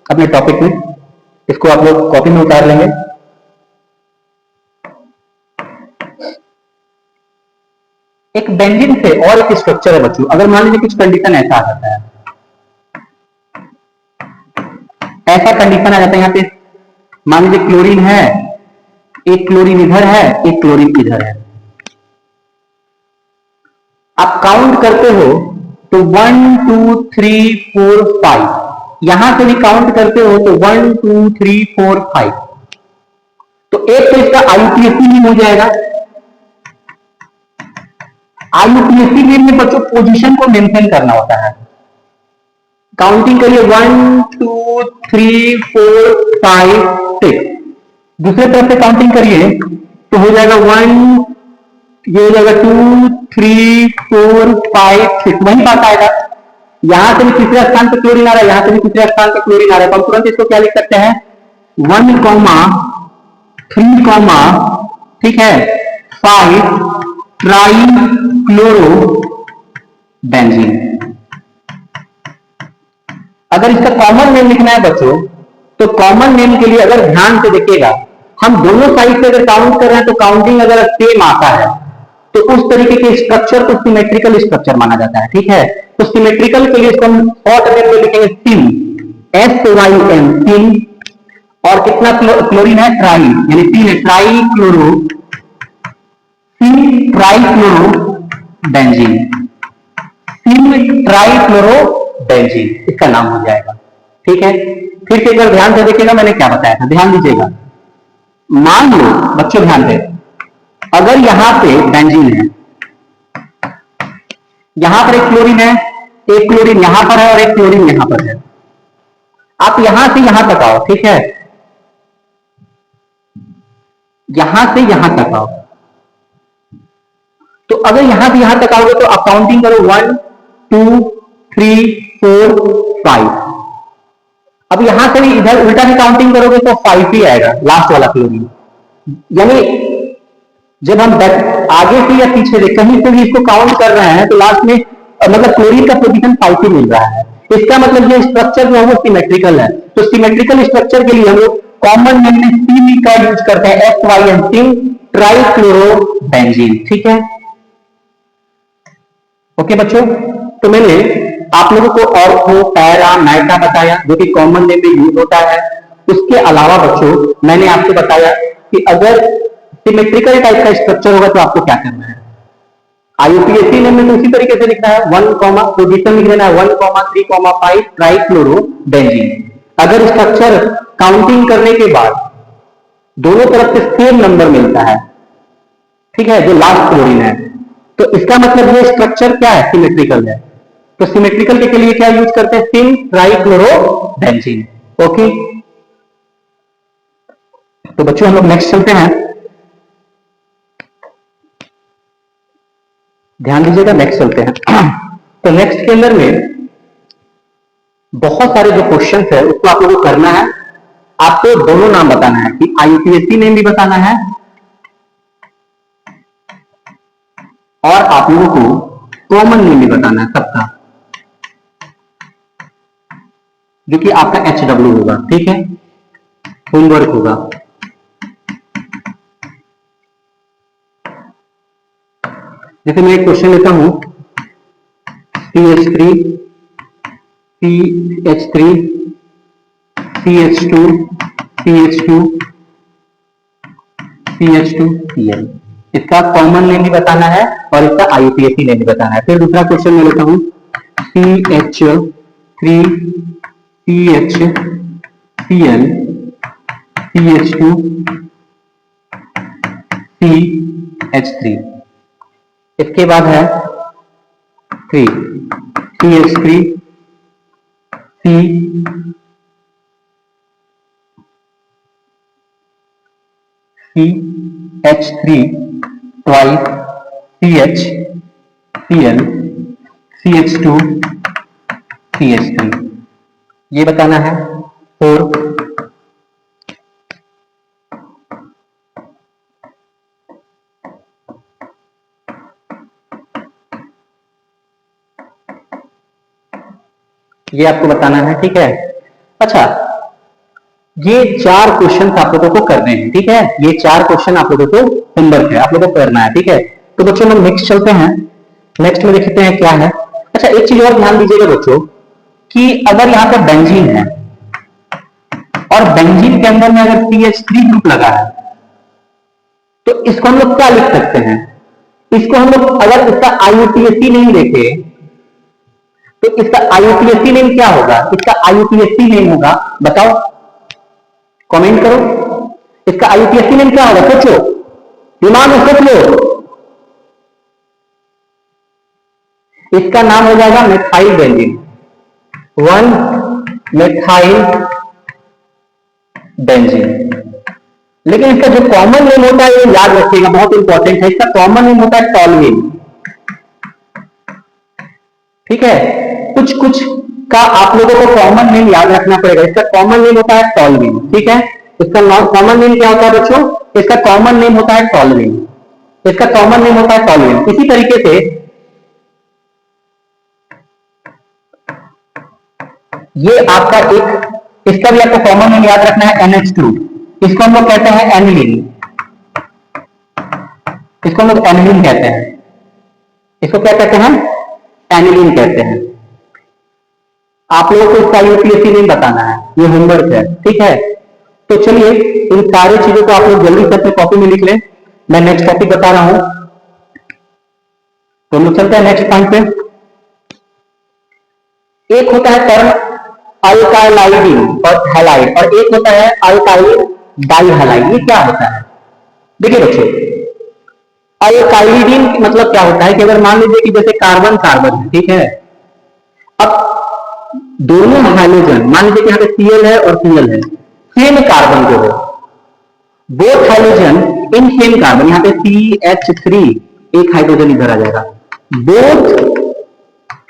अपने टॉपिक में। इसको आप लोग कॉपी में उतार लेंगे। एक बेंजीन से और एक स्ट्रक्चर है बच्चों। अगर मान लीजिए कुछ कंडीशन ऐसा आ जाता है, ऐसा कंडीशन आ जाता है, यहां पे मान लीजिए क्लोरीन है, एक क्लोरीन इधर है, एक क्लोरीन इधर है। आप काउंट करते हो तो 1 2 3 4 5, यहां से भी काउंट करते हो तो 1 2 3 4 5। तो एक तो इसका आईयूपीएसी नेम हो जाएगा। आईयूपीएसी नेम में बच्चों पोजीशन को मेंशन करना होता है। काउंटिंग करिए 1 2 3 4 5 6। दूसरे तरफ से काउंटिंग करिए तो हो जाएगा 1, ये हो जाएगा 2 3 4 5 6, वही बात आएगा। यहां से भी तीसरे स्थान पर क्लोरीन आ रहा है, यहां से भी तीसरे स्थान पर क्लोरीन आ रहा है, तो हम तुरंत इसको क्या लिख सकते हैं, 1 3 ठीक है 5 ट्राई क्लोरो बेंजीन। अगर इसका कॉमन नेम लिखना है बच्चों, तो कॉमन नेम के लिए अगर ध्यान से देखिएगा, हम दोनों साइड से अगर काउंट कर रहे हैं तो काउंटिंग अगर सेम आता है तो उस तरीके के स्ट्रक्चर को सिमेट्रिकल स्ट्रक्चर माना जाता है। ठीक है, तो सिमेट्रिकल के लिए इसको हम शॉर्ट नेम में लिखेंगे सिम, SYM सिम। और कितना क्लोरीन है, ट्राई, यानी 3 है, try chloro, SIM try chloro benzene, SIM try chloro benzene इसका नाम हो जाएगा। ठीक है, फिर से एक बार ध्यान से देखिएगा मैंने क्या बताया था, ध्यान दीजिएगा। मान लो बच्चों ध्यान दें, अगर यहां पे बेंजीन है, यहां पर एक क्लोरीन है, एक क्लोरीन यहां पर है और एक क्लोरीन यहां पर है। आप यहां से यहां तक आओ, ठीक है, यहां से यहां तक आओ। तो अगर यहां से यहां तक आओगे तो आप काउंटिंग करो 1 2 3 4 5। अब यहां से भी इधर उल्टा भी काउंटिंग करोगे तो 5 ही आएगा लास्ट वाला क्लोरीन। यानी जब हम आगे से या पीछे से कहीं से भी इसको काउंट कर रहे हैं तो लास्ट में मतलब क्लोरीन का पोजीशन 5 ही मिल रहा है। इसका मतलब ये स्ट्रक्चर जो है वो सिमेट्रिकल है। तो सिमेट्रिकल स्ट्रक्चर के लिए हम लोग कॉमन नेम में सी का यूज करते हैं, SYN SIM try chloro benzene. ठीक है, ओके बच्चों, तो मैंने आप लोगों को ऑर्थो पैरा नाइट्रा बताया जो कि कॉमन नेम में यूज होता है। उसके अलावा बच्चों मैंने आपको बताया कि अगर सिमेट्रिकल टाइप का स्ट्रक्चर होगा तो आपको क्या करना है। आईयूपीएसी नेम में तो उसी तरीके से लिखना है, 1 पोजीशन लिख देना है 1 3 5 ट्राई क्लोरो बेंजीन। अगर स्ट्रक्चर काउंटिंग करने के बाद दोनों तरफ से सेम नंबर मिलता है, ठीक है, जो लास्ट क्लोरीन है, तो इसका मतलब ये स्ट्रक्चर क्या है, सिमेट्रिकल है। तो सिमेट्रिकल के लिए क्या यूज करते हैं, SIM try chloro benzene. Okay, तो बच्चों हम लोग नेक्स्ट चलते हैं, ध्यान दीजिएगा, नेक्स्ट चलते हैं। तो नेक्स्ट के अंदर में बहुत सारे जो क्वेश्चन है उसको आप लोगों को करना है। आपको दोनों नाम बताना है कि आईयूपीएसी नेम भी बताना है और आप लोगों को कॉमन नेम भी बताना है सबका, जो कि आपका HW होगा। ठीक है, होमवर्क होगा। जैसे मैं एक क्वेश्चन लेता हूं, CH3 CH3 CH2 CH2 CH2 Cl, इसका कॉमन नेम भी बताना है और इसका आईयूपीएसी नेम भी बताना है। फिर दूसरा क्वेश्चन मैं लेता हूं, CH3 CHCl CH2 CH3, इसके बाद है 3 CH3 C CH3 twice CH Cl CH2 CH3, ये बताना है। 4 ये आपको बताना है, ठीक है। अच्छा, ये 4 क्वेश्चन आप लोगों को करने हैं, ठीक है। ये 4 क्वेश्चन आप लोगों को होमवर्क है, आप लोगों को करना है, ठीक है। तो बच्चों हम नेक्स्ट चलते हैं, नेक्स्ट में देखते हैं क्या है। अच्छा, एक चीज और ध्यान दीजिएगा बच्चों कि अगर यहाँ पे बेंजीन है और बेंजीन के अंदर में अगर CH3 ग्रुप लगा है तो इसको हम लोग क्या लिख सकते हैं? इसको हम लोग अगर इसका IUPAC नेम देखे तो इसका IUPAC नेम क्या होगा? इसका IUPAC नेम होगा, बताओ, कमेंट करो। इसका IUPAC नेम क्या होगा? सोचो, दिमाग में सोच लो। इसका नाम हो जाएगा मेथाइल बेंजीन, 1 मेथाइल बेंजीन। लेकिन इसका जो कॉमन नेम होता है ये याद रखिएगा, बहुत इंपॉर्टेंट है। इसका कॉमन नेम होता है टॉल्यूइन, ठीक है। कुछ कुछ का आप लोगों को कॉमन नेम याद रखना पड़ेगा। इसका कॉमन नेम होता है टॉल्यूइन, ठीक है। इसका कॉमन नेम क्या होता है बच्चों? इसका कॉमन नेम होता है टॉल्यूइन, इसका कॉमन नेम होता है टॉल्यूइन। इसी तरीके से ये आपका एक, इसका भी आपको कॉमन नेम याद रखना है NH2। इसको हम लोग कहते हैं एनिलीन, इसको हम लोग एनिलीन कहते हैं। इसको क्या कहते हैं? एनिलीन कहते हैं। आप लोगों को इसका IUPAC नेम बताना है, ये होमवर्क है, ठीक है। तो चलिए इन सारी चीजों को आप लोग जल्दी से अपने कॉपी में लिख लें। मैं नेक्स्ट टॉपिक बता रहा हूं, तो हम लोग चलते हैं नेक्स्ट पॉइंट पे। एक होता है टर्म अल्काइलाइडिन और हैलाइड, और एक होता है अल्काइल डाइहैलाइड। ये क्या होता है? देखिए बच्चों, अल्काइलिडीन मतलब क्या होता है कि अगर मान लीजिए कि जैसे कार्बन कार्बन है, ठीक है। अब दोनों हाइड्रोजन, मान लीजिए कि यहाँ पे Cl है और Cl है, सेम कार्बन जो हो, both hydrogen in same carbon, यहाँ पे CH3 एक हाइड्रोजन इधर आ जाएगा, both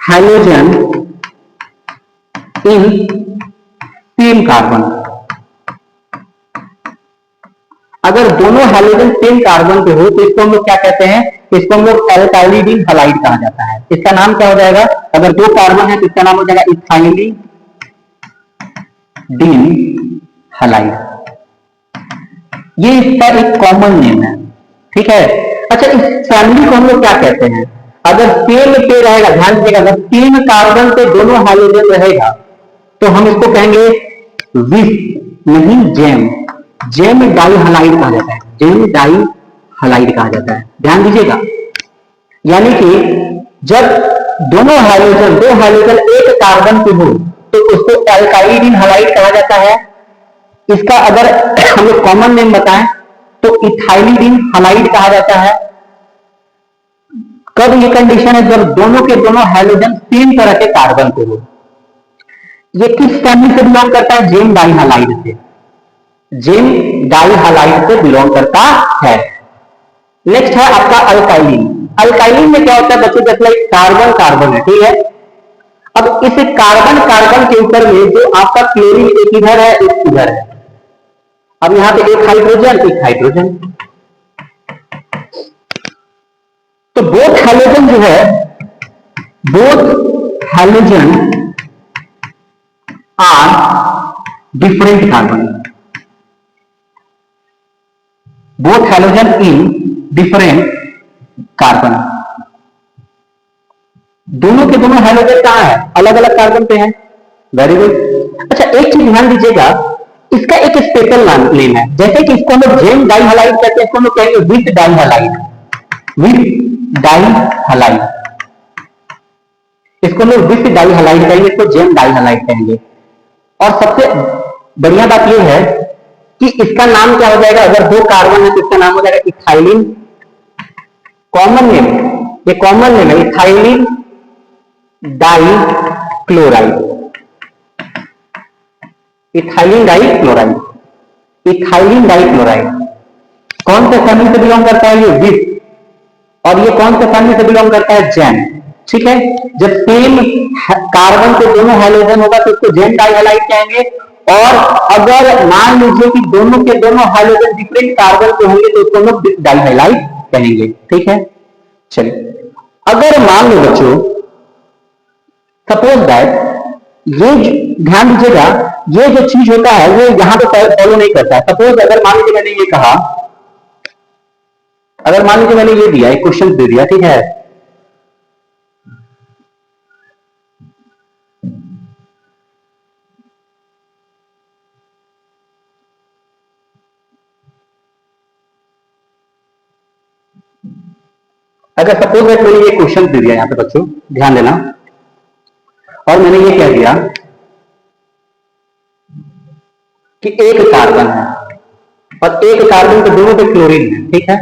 hydrogen in same carbon. अगर दोनों हाइड्रोजन सेम कार्बन पे हो तो इसको हम लोग क्या कहते हैं? इसको हम लोग अल्काइलिडीन हैलाइड कहा जाता है। इसका नाम क्या हो जाएगा? अगर 2 कार्बन है तो इसका नाम हो जाएगा इथाइलिडीन हैलाइड। ये इसका एक कॉमन नेम है, ठीक है। अच्छा, इस फैमिली को हम लोग क्या कहते हैं? अगर सेम पे रहेगा, ध्यान दीजिएगा, अगर सेम कार्बन पे दोनों हाइड्रोजन रहेगा तो हम इसको कहेंगे विस, नहीं जेम। जेम डाइहैलाइड कहा जाता है, जेम डाइहैलाइड कहा जाता है, ध्यान दीजिएगा। यानी कि जब दोनों हाइड्रोजन, 2 हाइड्रोजन एक कार्बन पे हो तो उसको अल्काइलिडीन हैलाइड कहा जाता है। इसका अगर हम लोग कॉमन नेम बताएं तो इथाइलिडीन हैलाइड कहा जाता है। कब ये कंडीशन है? जब दोनों के दोनों हाइड्रोजन सेम तरह के कार्बन पे हो। ये किस फैमिली से बिलोंग करता है? जेम डाइहैलाइड से, जेम डाइहैलाइड से बिलोंग करता है। नेक्स्ट है आपका अल्काइलिन। अल्काइलिन में क्या होता है बच्चों? जैसे कार्बन कार्बन है, ठीक है। अब इस कार्बन कार्बन के ऊपर में जो आपका क्लोरीन एक इधर है एक इधर है, अब यहां पे एक हाइड्रोजन, तो बोथ हाइड्रोजन जो है, both hydrogen are different carbon, both hydrogen in different carbon. दोनों के दोनों हाइड्रोजन कहां है? अलग अलग कार्बन पे हैं। Very good. अच्छा, एक चीज ध्यान दीजिएगा, इसका एक स्पेशल नेम है। जैसे कि इसको हम लोग जेम डाइहैलाइड कहते हैं, इसको हम लोग कहेंगे विथ डाइहैलाइड, विथ डाइहैलाइड। इसको हम लोग विथ डाइहैलाइड कहेंगे, इसको जेम डाइहैलाइड कहेंगे। और सबसे बढ़िया बात यह है कि इसका नाम क्या हो जाएगा? अगर 2 कार्बन है तो इसका नाम हो जाएगा इथाइलिन। कॉमन नेम, ये कॉमन नेम है, ethylene dichloride, ethylene dichloride, ethylene dichloride. कौन से फैमिली से बिलोंग करता है? ये विथ। और ये कौन से फैमिली से बिलोंग करता है? जेम, ठीक है। जब सेम कार्बन के दोनों हाइड्रोजन होगा तो इसको जेम डाइहैलाइड कहेंगे। और अगर मान लीजिए कि दोनों के दोनों हाइड्रोजन डिफरेंट कार्बन के होंगे तो उसको हम डाइहैलाइड कहेंगे, ठीक है। चलिए, अगर मान लो बच्चों, सपोज दैट ये ध्यान दीजिएगा, ये जो चीज होता है वो यहां पे फॉलो नहीं करता है। सपोज अगर मान लीजिए मैंने ये कहा, अगर मान लीजिए मैंने ये दिया, एक क्वेश्चन दे दिया, ठीक है, अगर सपोज मैंने ये क्वेश्चन दे दिया यहां पे बच्चों, ध्यान देना, और मैंने ये कह दिया कि एक कार्बन है और एक कार्बन के दोनों पे क्लोरीन है, ठीक है,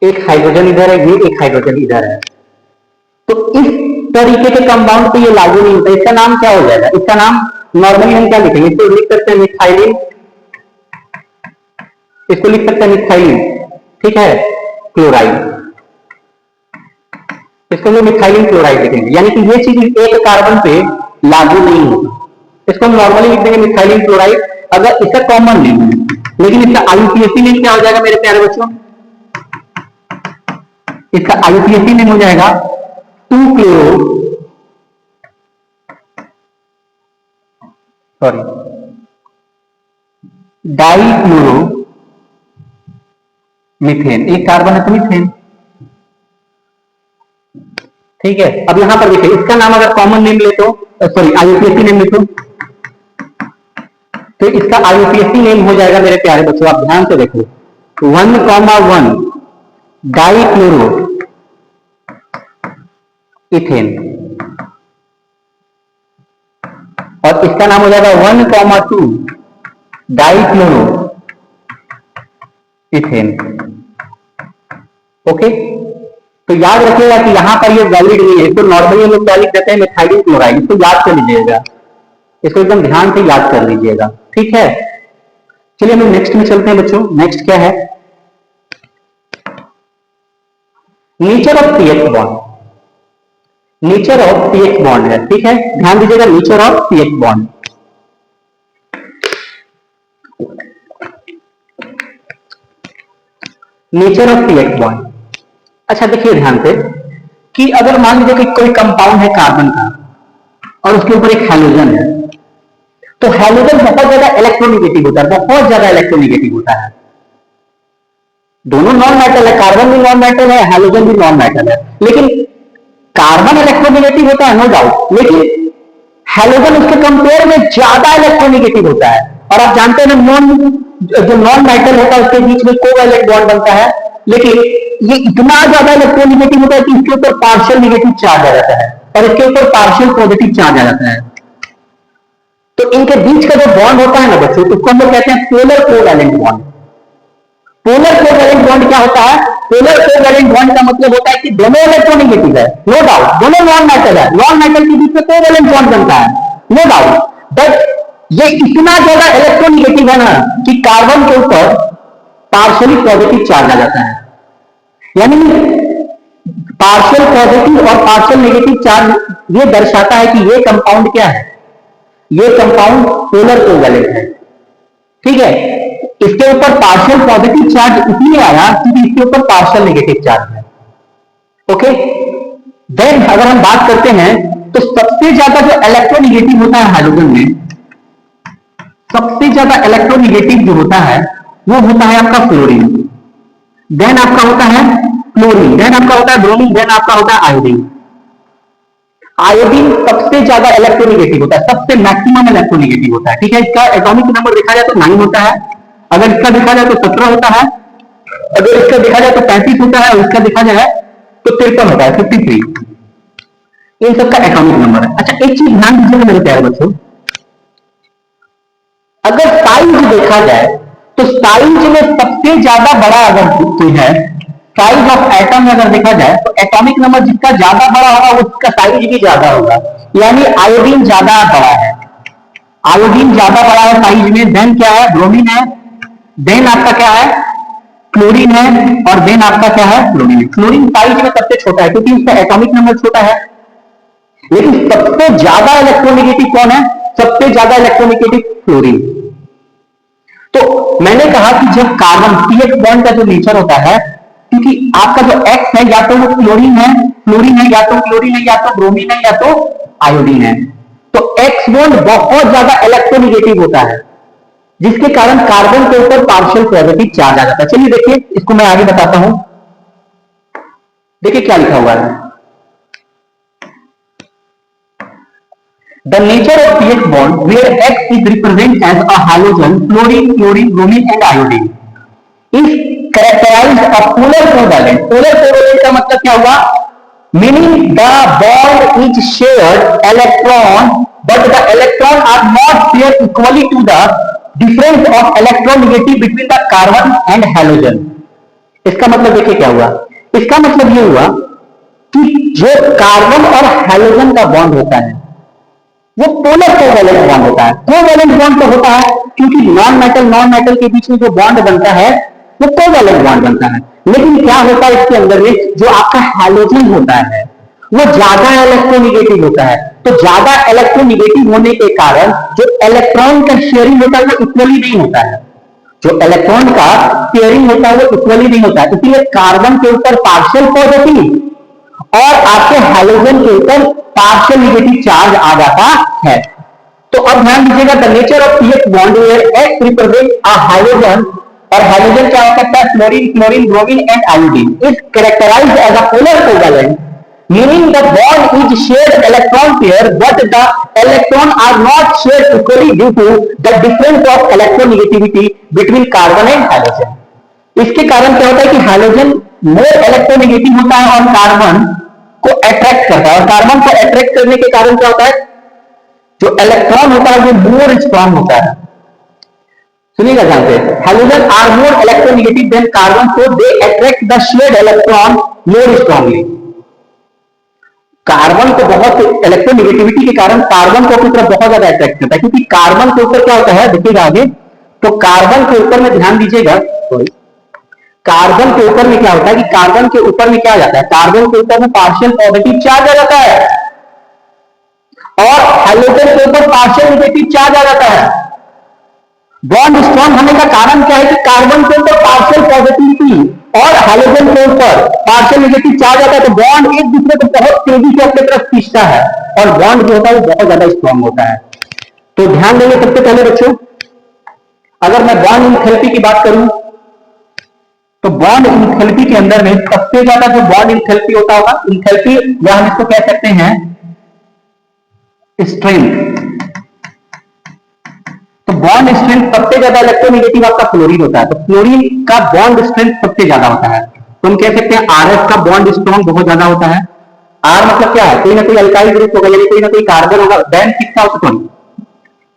एक हाइड्रोजन इधर है, ये एक हाइड्रोजन इधर है, तो इस तरीके के कंपाउंड पे ये लागू नहीं होता। इसका नाम क्या हो जाएगा? इसका नाम नॉर्मली हम क्या लिखेंगे? इसको लिख सकते हैं मिथाइलिन, इसको लिख सकते हैं मिथाइलिन, ठीक है, क्लोराइड, इसको हम मिथाइलिन क्लोराइड लिखेंगे, यानी कि ये चीज एक कार्बन पे लागू नहीं होता। इसको हम नॉर्मली लिख देंगे मिथाइलिन क्लोराइड, अगर इसका कॉमन नेम है, लेकिन इसका आईयूपीएसी नेम क्या हो जाएगा मेरे प्यारे बच्चों? इसका आईयूपीएसी नेम हो जाएगा 2-क्लोरो, सॉरी, डाइक्लोरो मीथेन, एक कार्बन है तो मीथेन, ठीक है। अब यहां पर देखिए, इसका नाम अगर कॉमन नेम ले तो, सॉरी आईयूपीएसी नेम ले तो इसका आईयूपीएसी नेम हो जाएगा मेरे प्यारे बच्चों, आप ध्यान से देखो, 1,1 डाइक्लोरो इथेन, और इसका नाम हो जाएगा 1,2 डाइक्लोरो इथेन। ओके, तो याद रखिएगा कि यहां पर ये वैलिड नहीं है, इसको नॉर्मली हम लोग क्या लिख देते हैं? मिथाइलिन क्लोराइड, इसको याद कर लीजिएगा, इसको एकदम ध्यान से याद कर लीजिएगा, ठीक है। चलिए हम नेक्स्ट में चलते हैं बच्चों। नेक्स्ट क्या है? Nature of pH bond, nature of pH bond है, ठीक है, ध्यान दीजिएगा, nature of pH bond. Nature of pH bond, अच्छा देखिए ध्यान से कि अगर मान लीजिए कि कोई कंपाउंड है कार्बन का और उसके ऊपर एक हैलोजन है, तो हैलोजन बहुत ज्यादा इलेक्ट्रोनेगेटिव होता है, बहुत ज्यादा इलेक्ट्रोनेगेटिव होता है। दोनों नॉन मेटल है, कार्बन भी नॉन मेटल है, हैलोजन भी नॉन मेटल है, लेकिन कार्बन इलेक्ट्रोनेगेटिव होता है नो डाउट, लेकिन हैलोजन उसके कंपेयर में ज्यादा इलेक्ट्रोनेगेटिव होता है। और आप जानते हैं जो नॉन मेटल होता है उसके बीच में कोवैलेंट बॉन्ड बनता है, लेकिन ये इतना ज्यादा इलेक्ट्रोनेगेटिव होता है कि इसके ऊपर पार्शियल नेगेटिव चार्ज आ जाता है और इसके ऊपर पार्शियल पॉजिटिव चार्ज आ जाता है। तो इनके बीच का जो बॉन्ड होता है ना बच्चों, उसको हम लोग कहते हैं polar covalent bond. Polar covalent bond क्या होता है? पोलर कोवैलेंट बॉन्ड का मतलब होता है कि दोनों इलेक्ट्रोनेगेटिव है, नो डाउट, दोनों नॉन मेटल है, नॉन मेटल के बीच में कोवैलेंट बॉन्ड बनता है, नो डाउट, बट ये इतना ज्यादा इलेक्ट्रोनेगेटिव है ना कि कार्बन के ऊपर पार्शियली पॉजिटिव चार्ज आ जाता है। यानी पार्शियल पॉजिटिव और पार्शियल नेगेटिव चार्ज ये दर्शाता है कि ये कंपाउंड क्या है? ये कंपाउंड पोलर कोवैलेंट है, ठीक है। इसके ऊपर पार्शियल पॉजिटिव चार्ज इसलिए आया क्योंकि इसके ऊपर पार्शियल नेगेटिव चार्ज है। ओके, देन अगर हम बात करते हैं तो सबसे ज्यादा जो इलेक्ट्रोनेगेटिव होता है हाइड्रोजन में, सबसे ज्यादा इलेक्ट्रोनेगेटिव जो होता है वो होता है आपका फ्लोरीन, देन आपका होता है क्लोरीन, देन आपका होता है ब्रोमीन, देन आपका होता है आयोडीन। आयोडीन सबसे ज्यादा इलेक्ट्रोनेगेटिव होता है, सबसे मैक्सिमम इलेक्ट्रोनेगेटिव होता है, ठीक है। इसका एटॉमिक नंबर देखा जाए तो 9 होता है, अगर इसका देखा जाए तो 17 होता है, अगर इसका देखा जाए तो 35 होता है, और इसका देखा जाए तो 53 होता है, 53। इन सबका एटॉमिक नंबर है। अच्छा एक चीज ध्यान दीजिएगा मेरे प्यारे बच्चों, अगर साइज देखा जाए तो साइज में सबसे ज्यादा बड़ा अगर कोई है, साइज ऑफ एटम अगर देखा जाए तो एटॉमिक नंबर जिसका ज्यादा बड़ा होगा उसका साइज भी ज्यादा होगा, यानी आयोडीन ज्यादा बड़ा है, आयोडीन ज्यादा बड़ा है साइज में। देन क्या है? ब्रोमीन है, देन आपका क्या है? क्लोरीन है, और देन आपका क्या है? फ्लोरीन। फ्लोरीन साइज में सबसे छोटा है क्योंकि इसका एटॉमिक नंबर छोटा है, लेकिन सबसे ज्यादा इलेक्ट्रोनेगेटिव कौन है? सबसे ज्यादा इलेक्ट्रोनेगेटिव फ्लोरीन। तो मैंने कहा कि जब कार्बन पीएच बॉन्ड का जो नेचर होता है, क्योंकि आपका जो एक्स है या तो वो क्लोरीन है, या तो क्लोरीन है, या तो ब्रोमीन है, या तो आयोडीन है, तो एक्स बॉन्ड बहुत ज्यादा इलेक्ट्रोनेगेटिव होता है, जिसके कारण कार्बन के ऊपर पार्शियल पॉजिटिव चार्ज आ जाता है। चलिए देखिए, इसको मैं आगे बताता हूं। देखिए क्या लिखा हुआ है, the nature of pH bond where X is represented as a halogen, fluorine, chlorine, bromine and iodine is characterized a polar covalent. Polar covalent का मतलब क्या हुआ? Meaning the bond is shared electron, but the electron are not shared equally to the difference of electron negative between the carbon and halogen. इसका मतलब देखिए क्या हुआ, इसका मतलब ये हुआ कि जो कार्बन और हैलोजन का बॉन्ड होता है वो पोलर कोवैलेंट बॉन्ड होता है। कोवैलेंट बॉन्ड तो होता है क्योंकि नॉन मेटल के बीच में जो बॉन्ड बनता है वो कोवैलेंट बॉन्ड बनता है। लेकिन क्या होता है इसके अंदर में, जो आपका हैलोजन होता है वो ज्यादा इलेक्ट्रोनेगेटिव होता है। तो ज्यादा इलेक्ट्रोनेगेटिव होने के कारण जो इलेक्ट्रॉन का शेयरिंग होता है वो इक्वली नहीं होता है, जो इलेक्ट्रॉन का शेयरिंग होता है वो इक्वली नहीं होता है। इसलिए कार्बन के ऊपर पार्शियल पॉजिटिव और आपके हैलोजन के ऊपर पार्शियल नेगेटिव चार्ज आ जाता है। तो अब ध्यान दीजिएगा, the nature of pH bond where X represent a halogen, और हैलोजन क्या हो सकता है? Fluorine, chlorine, bromine and iodine is characterised as a polar covalent, meaning the bond is shared electron pair but the electron are not shared equally due to the difference of electronegativity between carbon and halogen. इसके कारण क्या होता है कि halogen more electronegative होता है और carbon को अट्रैक्ट करता है, और कार्बन को अट्रैक्ट करने के कारण क्या होता है, जो इलेक्ट्रॉन होता है वो मोर स्ट्रॉन्ग होता है। सुनिएगा ध्यान से, halogen are more electronegative than carbon, so they attract the shared electron more strongly. Carbon को बहुत इलेक्ट्रोनेगेटिविटी के कारण कार्बन को अपनी तरफ बहुत ज्यादा अट्रैक्ट करता है, क्योंकि कार्बन के ऊपर क्या होता है देखिएगा आगे, तो कार्बन के ऊपर में ध्यान दीजिएगा, कार्बन के ऊपर में क्या होता है कि कार्बन के ऊपर में क्या आ जाता है, कार्बन के ऊपर में पार्शियल पॉजिटिव चार्ज आ जाता है और हैलोजन के ऊपर पार्शियल नेगेटिव चार्ज आ जाता है। बॉन्ड स्ट्रॉन्ग होने का कारण क्या है कि कार्बन के ऊपर पार्शियल पॉजिटिविटी और हैलोजन के ऊपर पार्शियल नेगेटिव चार्ज आता है, तो बॉन्ड एक दूसरे को बहुत तेजी से अपनी तरफ खींचता है और बॉन्ड जो होता है वो बहुत ज्यादा स्ट्रॉन्ग होता है। तो ध्यान देंगे सबसे पहले बच्चों, अगर मैं बॉन्ड इनथैल्पी की बात करूं तो बॉन्ड इनथैल्पी के अंदर में सबसे ज्यादा जो बॉन्ड इनथैल्पी होता होगा, इनथैल्पी या हम इसको कह सकते हैं स्ट्रेंथ, तो बॉन्ड स्ट्रेंथ सबसे ज्यादा इलेक्ट्रोनेगेटिव आपका फ्लोरीन होता है, तो फ्लोरीन का बॉन्ड स्ट्रेंथ सबसे ज्यादा होता है। तो हम कह सकते हैं आरएस का बॉन्ड स्ट्रॉन्ग बहुत ज्यादा होता है। आर मतलब क्या है, कोई ना कोई अल्काइल ग्रुप होगा, यानी कोई ना कोई कार्बन होगा, देन किसका होता है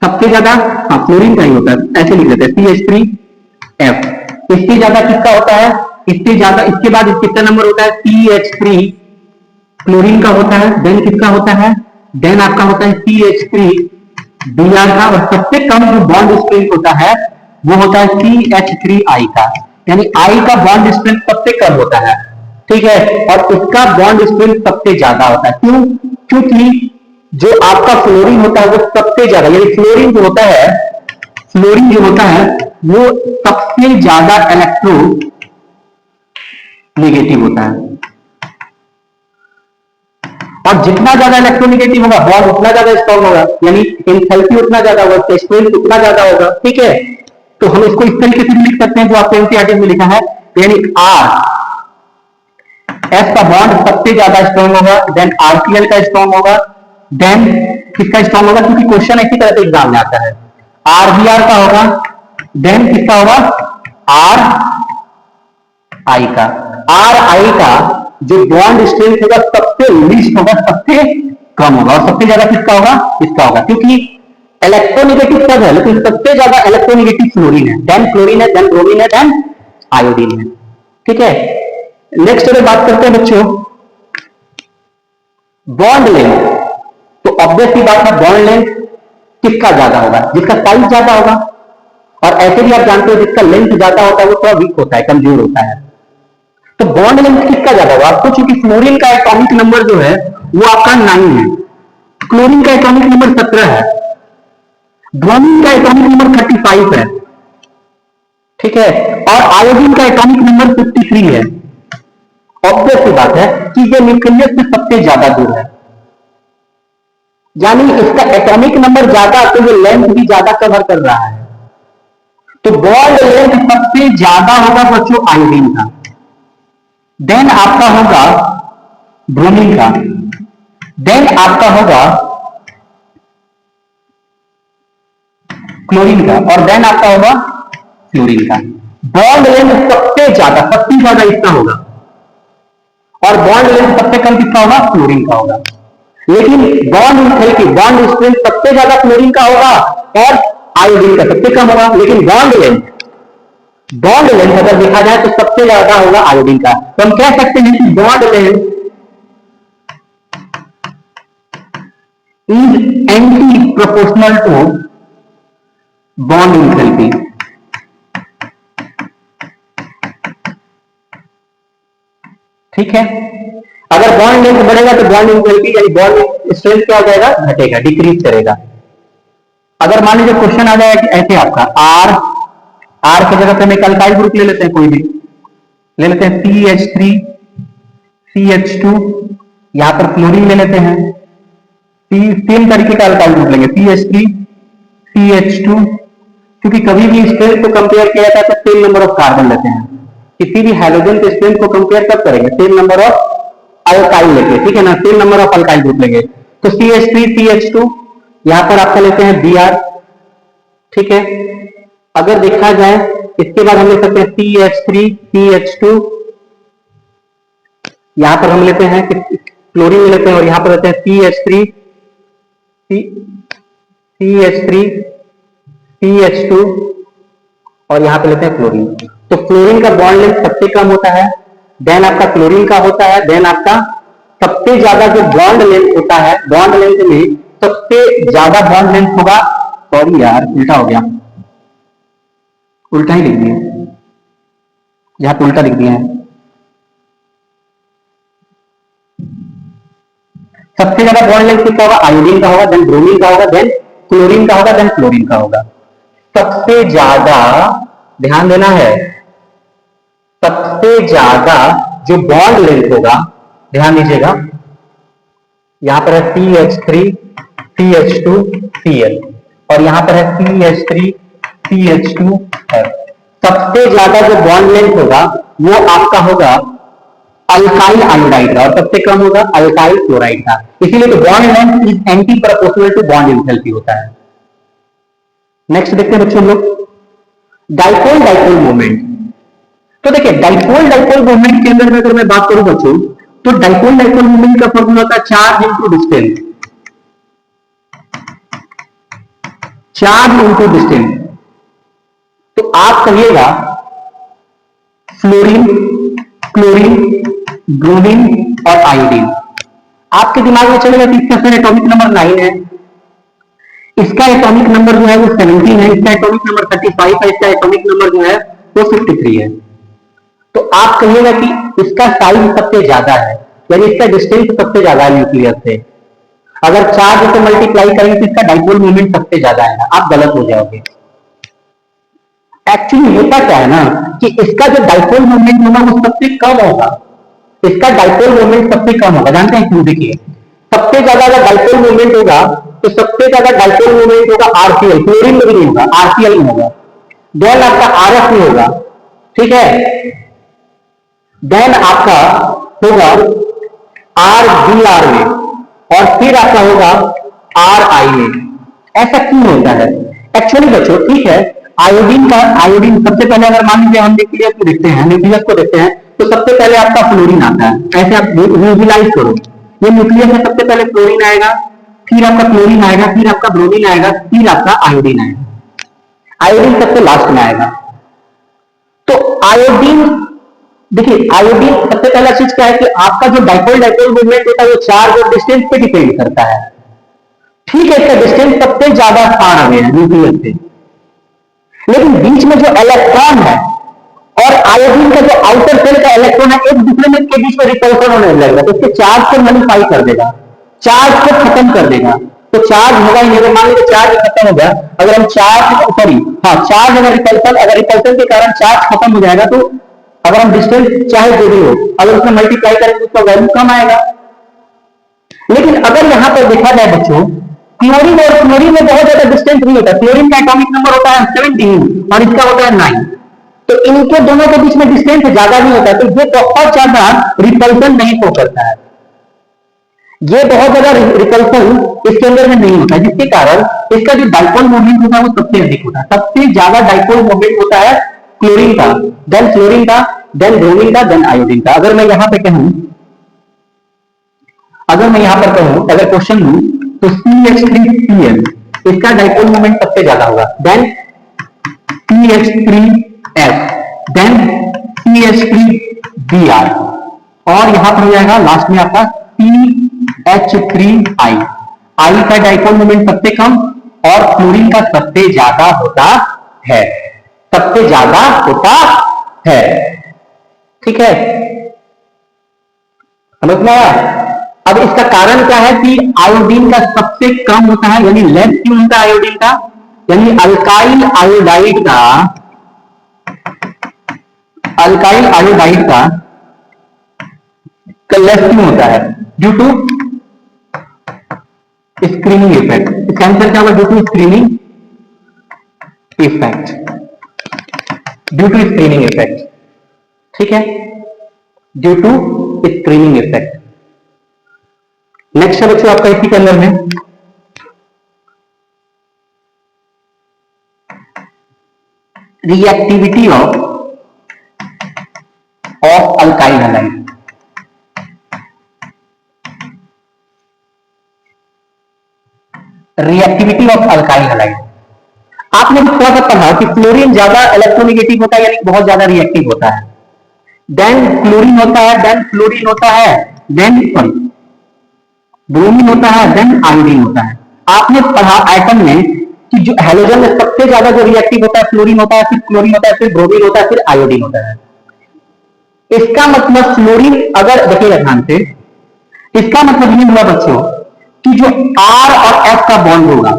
सबसे ज्यादा, हाँ फ्लोरीन का ही होता है, ऐसे लिख देते हैं CH3F। इससे ज्यादा किसका होता है, इससे ज्यादा, इसके बाद कितना नंबर होता है, CH3 क्लोरीन का होता है, देन किसका होता है, देन आपका होता है CH3Br का, और सबसे कम जो बॉन्ड स्ट्रेंथ होता है वो होता है CH3I का, यानी I का बॉन्ड स्ट्रेंथ सबसे कम होता है, ठीक है, और इसका बॉन्ड स्ट्रेंथ सबसे ज्यादा होता है। क्यों? क्योंकि जो आपका फ्लोरीन होता है वो सबसे ज्यादा, यानी फ्लोरीन जो होता है, फ्लोरीन जो होता है वो सबसे ज्यादा इलेक्ट्रो नेगेटिव होता है, और जितना ज्यादा इलेक्ट्रोनेगेटिव होगा बॉन्ड उतना ज्यादा स्ट्रॉन्ग होगा, यानी एंथैल्पी उतना ज्यादा होगा, स्ट्रेंथ उतना ज्यादा होगा, ठीक है। तो हम इसको इस तरीके से लिख सकते हैं जो आपको एनसीईआरटी में लिखा है, यानी आर एस का बॉन्ड सबसे ज्यादा स्ट्रॉन्ग होगा, देन आरसीएल का स्ट्रॉन्ग होगा, देन किसका स्ट्रॉन्ग होगा, क्योंकि क्वेश्चन इसी तरह से एग्जाम में आता है, आरबीआर का होगा, देन किसका होगा, आर आई का। आर आई का जो बॉन्ड स्ट्रेंथ होगा सबसे लीस्ट होगा, सबसे कम होगा, और सबसे ज्यादा किसका होगा, इसका होगा, क्योंकि इलेक्ट्रोनेगेटिव सब है लेकिन सबसे ज्यादा इलेक्ट्रोनेगेटिव फ्लोरीन है, देन फ्लोरीन है, देन ब्रोमीन है, देन आयोडीन है, ठीक है। नेक्स्ट अगर बात करते हैं बच्चों बॉन्ड लेंथ, तो ऑब्वियस सी बात है बॉन्ड लेंथ किसका ज्यादा होगा, जिसका साइज ज्यादा होगा, और ऐसे भी आप जानते हो जिसका लेंथ ज्यादा होता है वो थोड़ा वीक होता है, कमजोर होता है। तो बॉन्ड लेंथ किसका ज्यादा होगा आपको, चूंकि फ्लोरीन का एटॉमिक नंबर जो है वो आपका 9 है, क्लोरीन का एटॉमिक नंबर 17 है, ब्रोमीन का एटॉमिक नंबर 35 है, ठीक है, और आयोडीन का एटॉमिक नंबर 53 है। ऑब्वियस सी बात है कि ये न्यूक्लियस से सबसे ज्यादा दूर है, यानी इसका एटॉमिक नंबर ज्यादा तो ये लेंथ भी ज्यादा कवर कर रहा है। तो बॉन्ड लेंथ सबसे ज्यादा होगा बच्चों आयोडीन का, देन आपका होगा ब्रोमीन का, देन आपका होगा क्लोरीन का, और देन आपका होगा फ्लोरीन का। बॉन्ड लेंथ सबसे ज्यादा इसका होगा, और बॉन्ड लेंथ सबसे कम किसका होगा, क्लोरीन का होगा। लेकिन बॉन्ड एंथैल्पी, बॉन्ड स्ट्रेंथ सबसे ज्यादा क्लोरीन का होगा और आयोडीन का सबसे कम होगा। लेकिन बॉन्ड लेंथ अगर देखा जाए तो सबसे ज्यादा होगा आयोडीन का। तो हम कह सकते हैं कि bond length is anti proportional to bond enthalpy. ठीक है, अगर बॉन्ड लेंथ बढ़ेगा तो बॉन्ड एंथैल्पी यानी बॉन्ड स्ट्रेंथ क्या हो जाएगा, घटेगा, डिक्रीज करेगा। अगर मान लीजिए क्वेश्चन आ जाए कि ऐसे आपका आर की जगह पे हम एक अल्काइल ग्रुप ले लेते हैं, कोई भी ले लेते हैं CH3 CH2, यहां पर क्लोरीन ले लेते हैं, तीन तरीके का अल्काइल ग्रुप लेंगे CH3 CH2, क्योंकि कभी भी स्ट्रेंथ को कंपेयर किया जाता है तो सेम नंबर ऑफ कार्बन लेते हैं। किसी भी हाइड्रोजन के स्ट्रेंथ को कंपेयर कब करेंगे, सेम नंबर ऑफ अल्काइल लेके, ठीक है ना, same number of alkyl group लेंगे। तो CH3 CH2 यहां पर आपका लेते हैं Br, ठीक है। अगर देखा जाए इसके बाद हम ले सकते हैं CH3 CH2, यहां पर हम लेते हैं क्लोरीन ले लेते हैं, और यहां पर लेते हैं CH3 CH2, और यहां पे लेते हैं क्लोरीन। तो क्लोरीन का बॉन्ड लेंथ सबसे कम होता है, देन आपका क्लोरीन का होता है, देन आपका सबसे ज्यादा जो बॉन्ड लेंथ होता है, बॉन्ड लेंथ में सबसे ज्यादा बॉन्ड लेंथ होगा, सॉरी यार उल्टा हो गया, उल्टा ही लिख दिया, यहां पे उल्टा लिख दिया है। सबसे ज्यादा बॉन्ड लेंथ किसका होगा, आयोडीन का होगा, देन ब्रोमीन का होगा, देन क्लोरीन का होगा, देन क्लोरीन का होगा। सबसे ज्यादा ध्यान देना है, सबसे ज्यादा जो बॉन्ड लेंथ होगा, ध्यान दीजिएगा, यहां पर है CH3 CH2 Cl, और यहां पर है CH3 CH2F। सबसे ज्यादा जो बॉन्ड लेंथ होगा वो आपका होगा अल्काइल आयोडाइड का, और सबसे कम होगा अल्काइल क्लोराइड का। इसीलिए तो bond length is anti proportional to bond enthalpy होता है। नेक्स्ट देखते हैं बच्चों हम लोग डाइपोल डाइपोल मूवमेंट। तो देखिए डाइपोल डाइपोल मूवमेंट के अंदर में अगर मैं बात करूं बच्चों, तो डाइपोल डाइपोल मूवमेंट का फॉर्मूला होता है charge into distance, charge into distance. तो आप कहिएगा फ्लोरीन, क्लोरीन, ब्रोमीन और आयोडीन, आपके दिमाग में चलेगा कि इसका सर एटॉमिक नंबर 9 है, इसका एटॉमिक नंबर जो है वो 17 है, इसका एटॉमिक नंबर 35 है, इसका एटॉमिक नंबर जो है वो 53 है। तो आप कहिएगा कि इसका साइज सबसे ज्यादा है, यानी इसका डिस्टेंस सबसे ज्यादा है न्यूक्लियस से। अगर चार्ज से मल्टीप्लाई करेंगे तो इसका डाइपोल मोमेंट सबसे ज्यादा है, आप गलत हो जाओगे। एक्चुअली होता क्या है ना कि इसका जो डाइपोल मोमेंट होगा वो सबसे कम होगा, इसका डाइपोल मोमेंट सबसे कम होगा। जानते हैं क्यों? देखिए सबसे ज्यादा अगर डाइपोल मोमेंट होगा तो सबसे ज्यादा डाइपोल मोमेंट होगा आरसीएल, क्लोरीन में भी नहीं होगा, आरसीएल में होगा, देन आपका आरएफ में होगा, ठीक है, देन आपका होगा आरबीआर में, और फिर आपका होगा आरआई में। ऐसा क्यों होता है एक्चुअली बच्चों? ठीक है, आयोडीन सबसे पहले अगर मान लीजिए हम न्यूक्लियस को देखते हैं, न्यूक्लियस को देखते हैं तो सबसे पहले आपका फ्लोरीन आता है। ऐसे आप विजुअलाइज करो, ये न्यूक्लियस में सबसे पहले फ्लोरीन आएगा, फिर आपका क्लोरीन आएगा, फिर आपका ब्रोमीन आएगा, फिर आपका आयोडीन आएगा। आयोडीन सबसे लास्ट में आएगा। तो आयोडीन, देखिए आयोडीन सबसे पहला चीज क्या है कि आपका जो डाइपोल डाइपोल मूवमेंट होता है वो चार्ज और डिस्टेंस पे डिपेंड करता है। ठीक है, इसका डिस्टेंस सबसे ज्यादा फार अवे है न्यूक्लियस से, लेकिन बीच में जो इलेक्ट्रॉन है और आयोडीन का जो आउटर सेल का इलेक्ट्रॉन है, एक दूसरे में के बीच में रिपल्सन होने लगेगा, तो इसके चार्ज को नलिफाई कर देगा, चार्ज को खत्म कर देगा। तो चार्ज होगा ही नहीं। मान लीजिए चार्ज खत्म हो गया, अगर हम चार्ज अगर रिपल्सन के कारण चार्ज खत्म हो जाएगा, तो अगर हम डिस्टेंस चाहे जो भी हो, अगर उसमें मल्टीप्लाई करेंगे तो उसका वैल्यू कम आएगा। लेकिन अगर यहां पर देखा जाए बच्चों क्लोरीन और क्लोरीन में बहुत ज्यादा डिस्टेंस नहीं होता, क्लोरीन का एटॉमिक नंबर होता है 17 और इसका होता है 9, तो इनके दोनों के बीच में डिस्टेंस ज्यादा नहीं होता, तो ये बहुत ज्यादा रिपल्सन नहीं शो करता है, ये बहुत ज्यादा रिपल्सन इसके अंदर में नहीं होता, जिसके कारण इसका जो डाइपोल मोमेंट होता है वो सबसे अधिक होता है, सबसे ज्यादा डाइपोल मोमेंट होता है क्लोरीन का, देन फ्लोरीन का, देन ब्रोमीन का, देन आयोडीन का। अगर मैं यहां पर कहूं अगर क्वेश्चन लूं तो CH3Cl इसका डाइपोल मोमेंट सबसे ज्यादा होगा, देन CH3S, देन CH3Br, और यहां पर हो जाएगा लास्ट में आपका CH3I। I का डाइपोल मोमेंट सबसे कम और फ्लोरीन का सबसे ज्यादा होता है, सबसे ज्यादा होता है। ठीक है, समझ में आया? अब इसका कारण क्या है कि आयोडीन का सबसे कम होता है, यानी लेस क्यों होता है आयोडीन का, यानी अल्काइल आयोडाइड का लेस क्यों होता है, ड्यू टू स्क्रीनिंग इफेक्ट। इसका आंसर क्या होगा, due to screening effect, due to screening effect. ठीक है, due to screening effect. Next है बच्चों आपका इसी के अंदर में reactivity of alkyl halide. Reactivity of alkyl halide आपने भी थोड़ा सा पढ़ा कि फ्लोरीन ज्यादा इलेक्ट्रोनेगेटिव होता है, यानी बहुत ज्यादा रिएक्टिव होता है, देन क्लोरीन होता है, देन फ्लोरीन होता है, देन ब्रोमीन होता है, देन आयोडीन होता है। आपने पढ़ा एटम में कि जो हेलोजन में सबसे ज्यादा जो रिएक्टिव होता है फ्लोरीन होता है, फिर क्लोरीन होता है, फिर ब्रोमीन होता है, फिर आयोडीन होता है। इसका मतलब फ्लोरीन, अगर देखिएगा ध्यान से, इसका मतलब ये हुआ बच्चों कि जो R और F का बॉन्ड होगा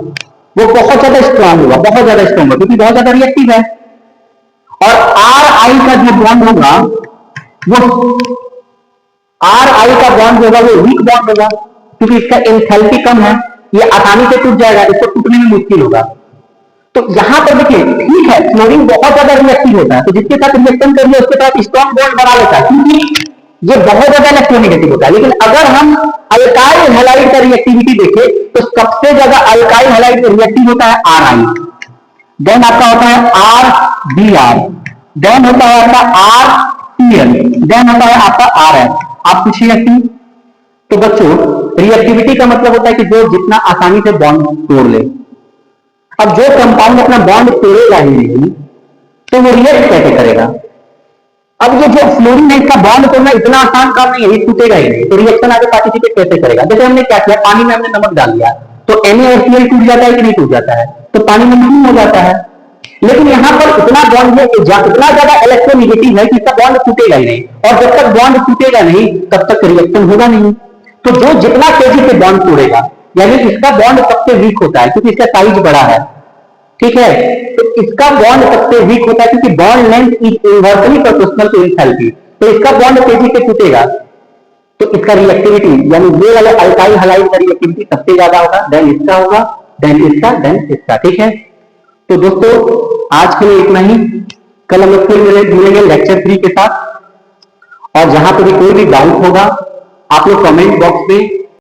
वो बहुत ज्यादा स्ट्रांग होगा, बहुत ज्यादा स्ट्रांग होगा, क्योंकि बहुत ज्यादा रिएक्टिव है। और RI का जो बॉन्ड होगा वो वीक बॉन्ड होगा, क्योंकि इसका एंथैल्पी कम है, ये आसानी से टूट जाएगा, इसको टूटने में मुश्किल होगा। तो यहां पर देखिए, ठीक है फ्लोरीन बहुत ज्यादा रिएक्टिव होता है, तो जिसके साथ रिएक्शन करिए उसके साथ स्ट्रॉन्ग बॉन्ड बना लेता है, क्योंकि ये बहुत ज्यादा इलेक्ट्रोनेगेटिव होता है। लेकिन अगर हम अल्काइल हैलाइड का रिएक्टिविटी देखें तो सबसे ज्यादा अल्काइल हैलाइड में रिएक्टिव होता है RI, देन आपका होता है RBr, देन होता है आपका RCl, देन होता है आपका RF। आप पूछिएगा क्यों? तो बच्चों रिएक्टिविटी का मतलब होता है कि जो जितना आसानी से बॉन्ड तोड़ ले। अब जो कंपाउंड अपना बॉन्ड तोड़ेगा ही नहीं तो वो रिएक्ट कैसे करेगा? अब ये जो फ्लोरीन है इसका बॉन्ड तोड़ना इतना आसान काम नहीं है, ये टूटेगा ही नहीं, तो रिएक्शन आगे पार्टिसिपेट कैसे करेगा? जैसे हमने क्या किया, पानी में हमने नमक डाल दिया तो NaCl टूट जाता है कि नहीं टूट जाता है, तो पानी नमकीन हो जाता है। लेकिन यहां पर इतना बॉन्ड है, इतना ज्यादा इलेक्ट्रोनेगेटिव है कि इसका बॉन्ड टूटेगा ही नहीं, और जब तक बॉन्ड टूटेगा नहीं तब तक रिएक्शन होगा नहीं। तो जो जितना तेजी से बॉन्ड तोड़ेगा, यानी इसका बॉन्ड सबसे वीक होता है क्योंकि इसका साइज बड़ा है, ठीक है, तो इसका बॉन्ड सबसे वीक होता है क्योंकि bond length is inversely proportional to enthalpy, तो इसका बॉन्ड तेजी से टूटेगा, तो इसका रिएक्टिविटी यानी ये वाला अल्काइल हैलाइड का रिएक्टिविटी सबसे ज्यादा होगा, देन इसका होगा, देन इसका, देन इसका। ठीक है, तो दोस्तों आज के लिए इतना ही, कल हम फिर मिलेंगे लेक्चर 3 के साथ, और जहां पर भी कोई भी डाउट होगा आप लोग कमेंट बॉक्स में